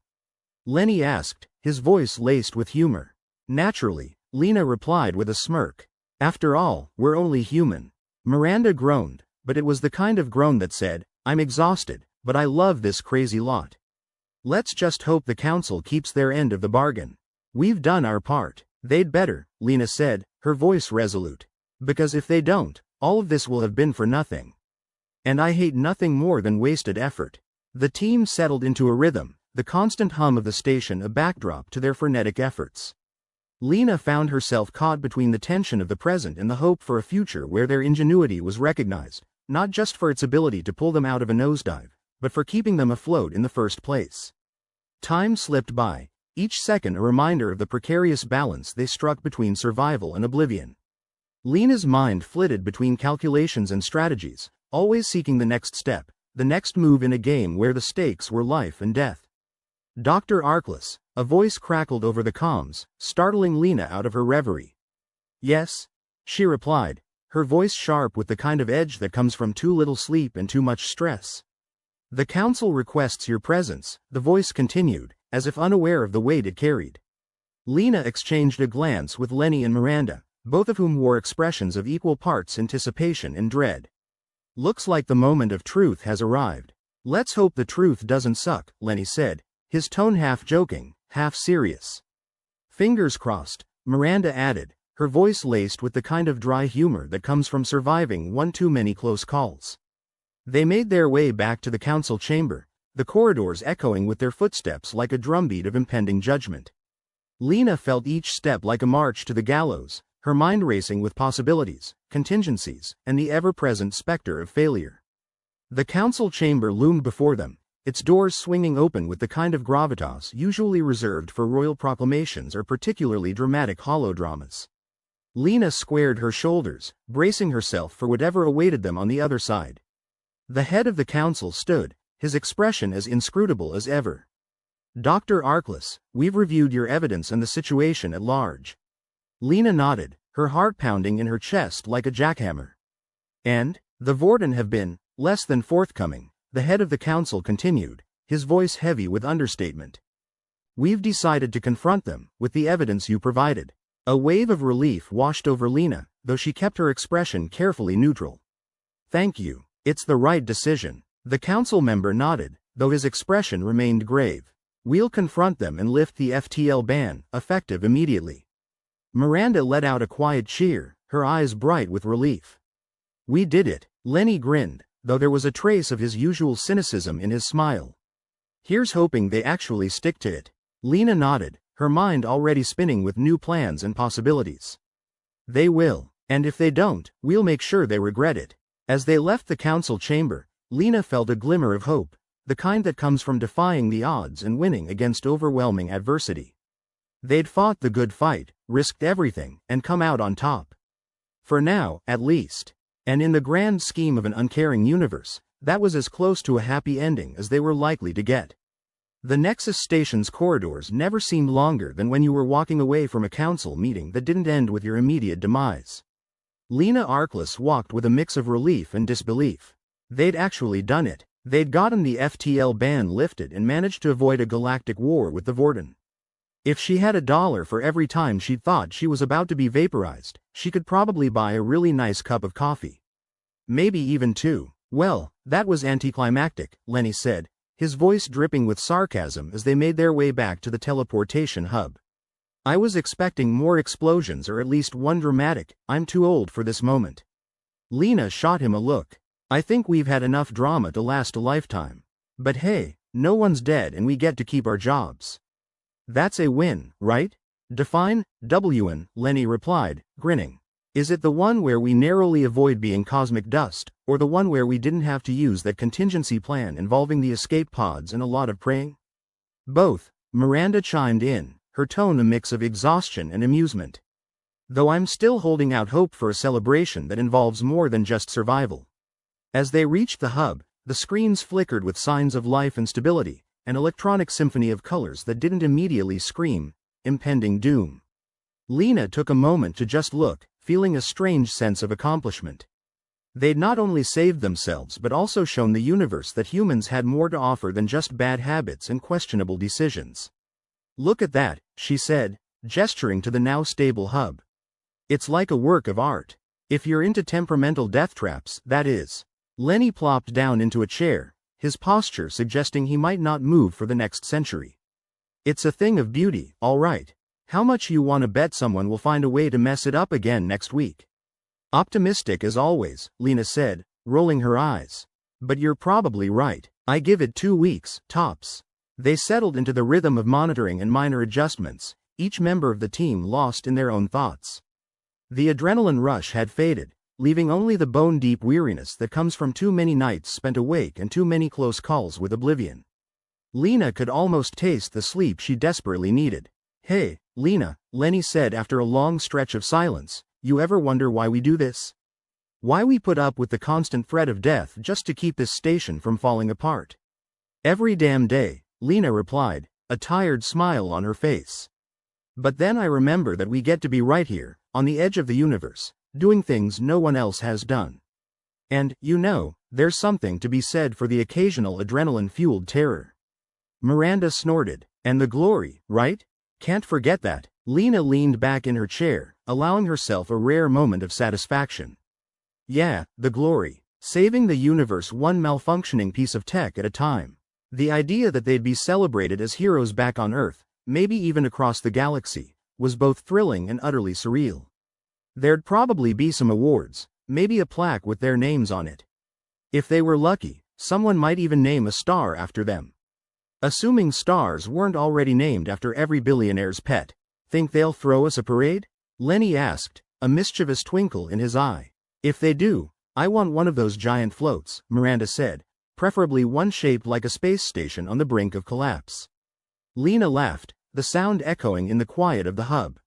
Lenny asked, his voice laced with humor. "Naturally," Lena replied with a smirk. "After all, we're only human." Miranda groaned, but it was the kind of groan that said, "I'm exhausted, but I love this crazy lot. Let's just hope the council keeps their end of the bargain. We've done our part." "They'd better," Lena said, her voice resolute. "Because if they don't, all of this will have been for nothing. And I hate nothing more than wasted effort." The team settled into a rhythm, the constant hum of the station a backdrop to their frenetic efforts. Lena found herself caught between the tension of the present and the hope for a future where their ingenuity was recognized, not just for its ability to pull them out of a nosedive, but for keeping them afloat in the first place. Time slipped by, each second a reminder of the precarious balance they struck between survival and oblivion. Lena's mind flitted between calculations and strategies, always seeking the next step, the next move in a game where the stakes were life and death. "Dr. Arkless," a voice crackled over the comms, startling Lena out of her reverie. "Yes?" she replied, her voice sharp with the kind of edge that comes from too little sleep and too much stress. "The council requests your presence," the voice continued, as if unaware of the weight it carried. Lena exchanged a glance with Lenny and Miranda, both of whom wore expressions of equal parts anticipation and dread. "Looks like the moment of truth has arrived. Let's hope the truth doesn't suck," Lenny said, his tone half joking, half serious. "Fingers crossed," Miranda added, her voice laced with the kind of dry humor that comes from surviving one too many close calls. They made their way back to the council chamber, the corridors echoing with their footsteps like a drumbeat of impending judgment. Lena felt each step like a march to the gallows, her mind racing with possibilities, contingencies, and the ever-present specter of failure. The council chamber loomed before them, its doors swinging open with the kind of gravitas usually reserved for royal proclamations or particularly dramatic holodramas. Lena squared her shoulders, bracing herself for whatever awaited them on the other side. The head of the council stood, his expression as inscrutable as ever. "Dr. Arkless, we've reviewed your evidence and the situation at large." Lena nodded, her heart pounding in her chest like a jackhammer. "And, the Vorten have been less than forthcoming," the head of the council continued, his voice heavy with understatement. "We've decided to confront them, with the evidence you provided." A wave of relief washed over Lena, though she kept her expression carefully neutral. "Thank you. It's the right decision." The council member nodded, though his expression remained grave. "We'll confront them and lift the FTL ban, effective immediately." Miranda let out a quiet cheer, her eyes bright with relief. "We did it," Lenny grinned, though there was a trace of his usual cynicism in his smile. "Here's hoping they actually stick to it." Lena nodded, her mind already spinning with new plans and possibilities. "They will, and if they don't, we'll make sure they regret it." As they left the council chamber, Lena felt a glimmer of hope, the kind that comes from defying the odds and winning against overwhelming adversity. They'd fought the good fight, risked everything, and come out on top. For now, at least. And in the grand scheme of an uncaring universe, that was as close to a happy ending as they were likely to get. The Nexus Station's corridors never seemed longer than when you were walking away from a council meeting that didn't end with your immediate demise. Lena Arkless walked with a mix of relief and disbelief. They'd actually done it. They'd gotten the FTL ban lifted and managed to avoid a galactic war with the Vorten. If she had $1 for every time she'd thought she was about to be vaporized, she could probably buy a really nice cup of coffee. Maybe even 2. "Well, that was anticlimactic," Lenny said, his voice dripping with sarcasm as they made their way back to the teleportation hub. I was expecting more explosions or at least one dramatic, I'm too old for this moment. Lena shot him a look. I think we've had enough drama to last a lifetime. But hey, no one's dead and we get to keep our jobs. That's a win, right? Define, WN, Lenny replied, grinning. Is it the one where we narrowly avoid being cosmic dust, or the one where we didn't have to use that contingency plan involving the escape pods and a lot of praying? Both, Miranda chimed in, her tone a mix of exhaustion and amusement. Though I'm still holding out hope for a celebration that involves more than just survival. As they reached the hub, the screens flickered with signs of life and stability, an electronic symphony of colors that didn't immediately scream, impending doom. Lena took a moment to just look, feeling a strange sense of accomplishment. They'd not only saved themselves but also shown the universe that humans had more to offer than just bad habits and questionable decisions. Look at that, she said, gesturing to the now stable hub. It's like a work of art. If you're into temperamental death traps, that is. Lenny plopped down into a chair, his posture suggesting he might not move for the next century. It's a thing of beauty, all right. How much you want to bet someone will find a way to mess it up again next week? Optimistic as always, Lena said, rolling her eyes. But you're probably right. I give it 2 weeks, tops. They settled into the rhythm of monitoring and minor adjustments, each member of the team lost in their own thoughts. The adrenaline rush had faded, leaving only the bone-deep weariness that comes from too many nights spent awake and too many close calls with oblivion. Lena could almost taste the sleep she desperately needed. Hey, Lena, Lenny said after a long stretch of silence, you ever wonder why we do this? Why we put up with the constant threat of death just to keep this station from falling apart? Every damn day, Lena replied, a tired smile on her face. But then I remember that we get to be right here, on the edge of the universe, doing things no one else has done. And, you know, there's something to be said for the occasional adrenaline-fueled terror. Miranda snorted. And the glory, right? Can't forget that. Lena leaned back in her chair, allowing herself a rare moment of satisfaction. Yeah, the glory. Saving the universe one malfunctioning piece of tech at a time. The idea that they'd be celebrated as heroes back on Earth, maybe even across the galaxy, was both thrilling and utterly surreal. There'd probably be some awards, maybe a plaque with their names on it. If they were lucky, someone might even name a star after them. Assuming stars weren't already named after every billionaire's pet, think they'll throw us a parade? Lenny asked, a mischievous twinkle in his eye. If they do, I want one of those giant floats, Miranda said, preferably one shaped like a space station on the brink of collapse. Lena laughed, the sound echoing in the quiet of the hub.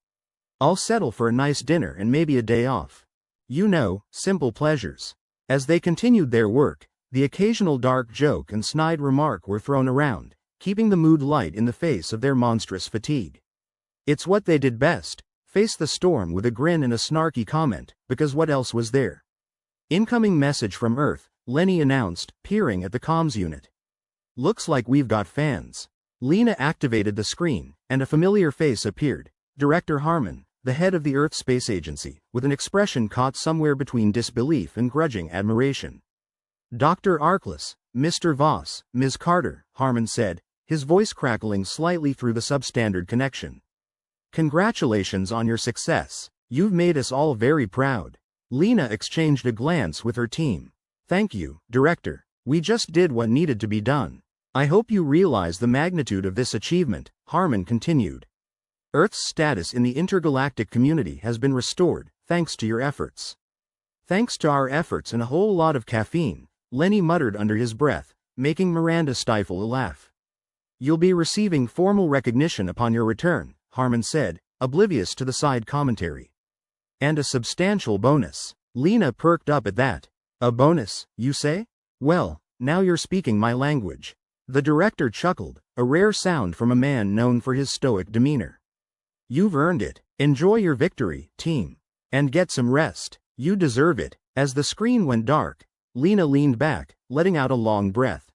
I'll settle for a nice dinner and maybe a day off. You know, simple pleasures. As they continued their work, the occasional dark joke and snide remark were thrown around, keeping the mood light in the face of their monstrous fatigue. It's what they did best, face the storm with a grin and a snarky comment, because what else was there? Incoming message from Earth, Lenny announced, peering at the comms unit. Looks like we've got fans. Lena activated the screen, and a familiar face appeared, Director Harmon, the head of the Earth Space Agency, with an expression caught somewhere between disbelief and grudging admiration. Dr. Arkless, Mr. Voss, Ms. Carter, Harmon said, his voice crackling slightly through the substandard connection. Congratulations on your success. You've made us all very proud. Lena exchanged a glance with her team. Thank you, Director. We just did what needed to be done. I hope you realize the magnitude of this achievement, Harmon continued. Earth's status in the intergalactic community has been restored, thanks to your efforts. Thanks to our efforts and a whole lot of caffeine, Lenny muttered under his breath, making Miranda stifle a laugh. You'll be receiving formal recognition upon your return, Harmon said, oblivious to the side commentary. And a substantial bonus. Lena perked up at that. A bonus, you say? Well, now you're speaking my language. The director chuckled, a rare sound from a man known for his stoic demeanor. You've earned it. Enjoy your victory, team. And get some rest. You deserve it. As the screen went dark, Lena leaned back, letting out a long breath.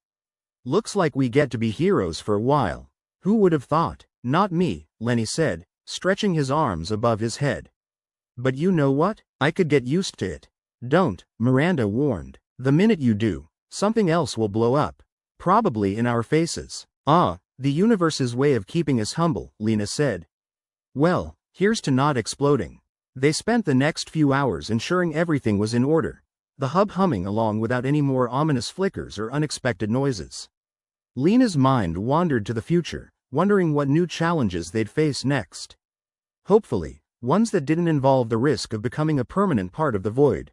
Looks like we get to be heroes for a while. Who would have thought? Not me, Lenny said, stretching his arms above his head. But you know what? I could get used to it. Don't, Miranda warned. The minute you do, something else will blow up. Probably in our faces. The universe's way of keeping us humble, Lena said. Well, here's to not exploding. They spent the next few hours ensuring everything was in order, the hub humming along without any more ominous flickers or unexpected noises. Lena's mind wandered to the future, wondering what new challenges they'd face next. Hopefully, ones that didn't involve the risk of becoming a permanent part of the void.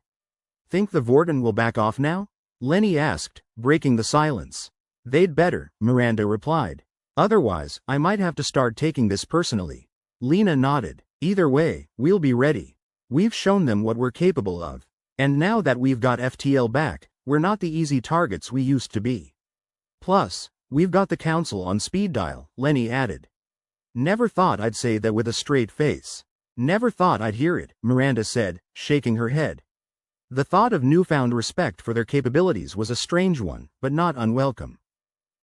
Think the Vorten will back off now? Lenny asked, breaking the silence. They'd better, Miranda replied. Otherwise, I might have to start taking this personally. Lena nodded. Either way, we'll be ready. We've shown them what we're capable of. And now that we've got FTL back, we're not the easy targets we used to be. Plus, we've got the Council on speed dial, Lenny added. Never thought I'd say that with a straight face. Never thought I'd hear it, Miranda said, shaking her head. The thought of newfound respect for their capabilities was a strange one, but not unwelcome.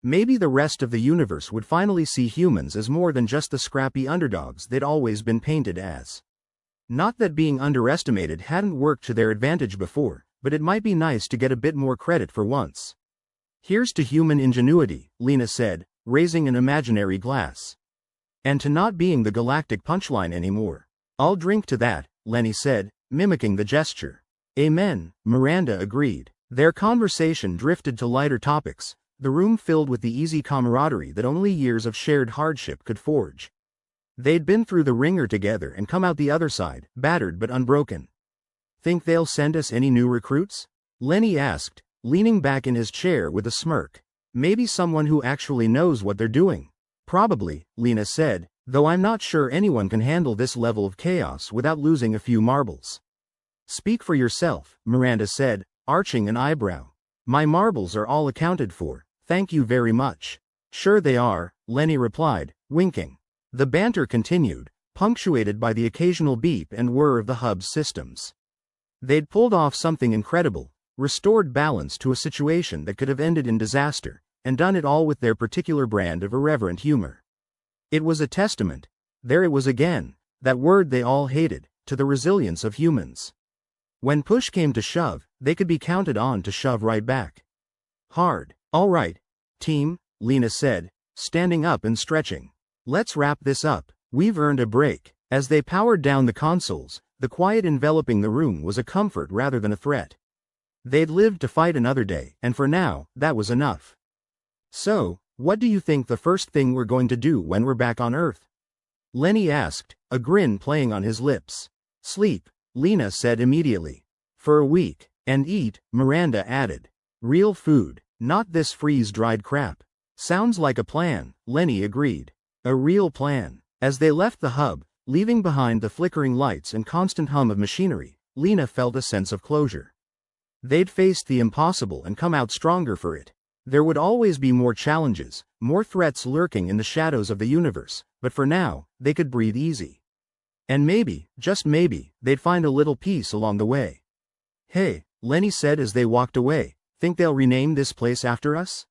Maybe the rest of the universe would finally see humans as more than just the scrappy underdogs they'd always been painted as. Not that being underestimated hadn't worked to their advantage before, but it might be nice to get a bit more credit for once. Here's to human ingenuity, Lena said, raising an imaginary glass. And to not being the galactic punchline anymore. I'll drink to that, Lenny said, mimicking the gesture. Amen, Miranda agreed. Their conversation drifted to lighter topics, the room filled with the easy camaraderie that only years of shared hardship could forge. They'd been through the ringer together and come out the other side, battered but unbroken. Think they'll send us any new recruits? Lenny asked, leaning back in his chair with a smirk. Maybe someone who actually knows what they're doing. Probably, Lena said, though I'm not sure anyone can handle this level of chaos without losing a few marbles. Speak for yourself, Miranda said, arching an eyebrow. My marbles are all accounted for, thank you very much. Sure they are, Lenny replied, winking. The banter continued, punctuated by the occasional beep and whir of the hub's systems. They'd pulled off something incredible, restored balance to a situation that could have ended in disaster, and done it all with their particular brand of irreverent humor. It was a testament, there it was again, that word they all hated, to the resilience of humans. When push came to shove, they could be counted on to shove right back. Hard. All right, team, Lena said, standing up and stretching. Let's wrap this up, we've earned a break. As they powered down the consoles, the quiet enveloping the room was a comfort rather than a threat. They'd lived to fight another day, and for now, that was enough. So, what do you think the first thing we're going to do when we're back on Earth? Lenny asked, a grin playing on his lips. Sleep, Lena said immediately. For a week. And eat, Miranda added. Real food, not this freeze-dried crap. Sounds like a plan, Lenny agreed. A real plan. As they left the hub, leaving behind the flickering lights and constant hum of machinery, Lena felt a sense of closure. They'd faced the impossible and come out stronger for it. There would always be more challenges, more threats lurking in the shadows of the universe, but for now, they could breathe easy. And maybe, just maybe, they'd find a little peace along the way. Hey, Lenny said as they walked away, think they'll rename this place after us?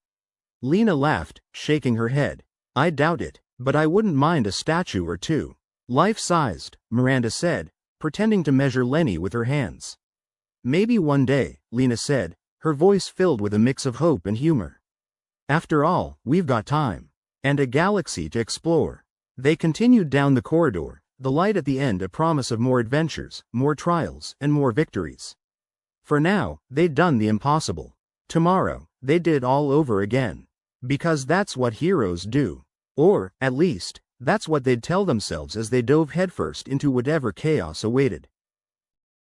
Lena laughed, shaking her head. I doubt it, but I wouldn't mind a statue or two. Life-sized, Miranda said, pretending to measure Lenny with her hands. Maybe one day, Lena said, her voice filled with a mix of hope and humor. After all, we've got time. And a galaxy to explore. They continued down the corridor, the light at the end a promise of more adventures, more trials, and more victories. For now, they'd done the impossible. Tomorrow, they did it all over again. Because that's what heroes do. Or, at least, that's what they'd tell themselves as they dove headfirst into whatever chaos awaited.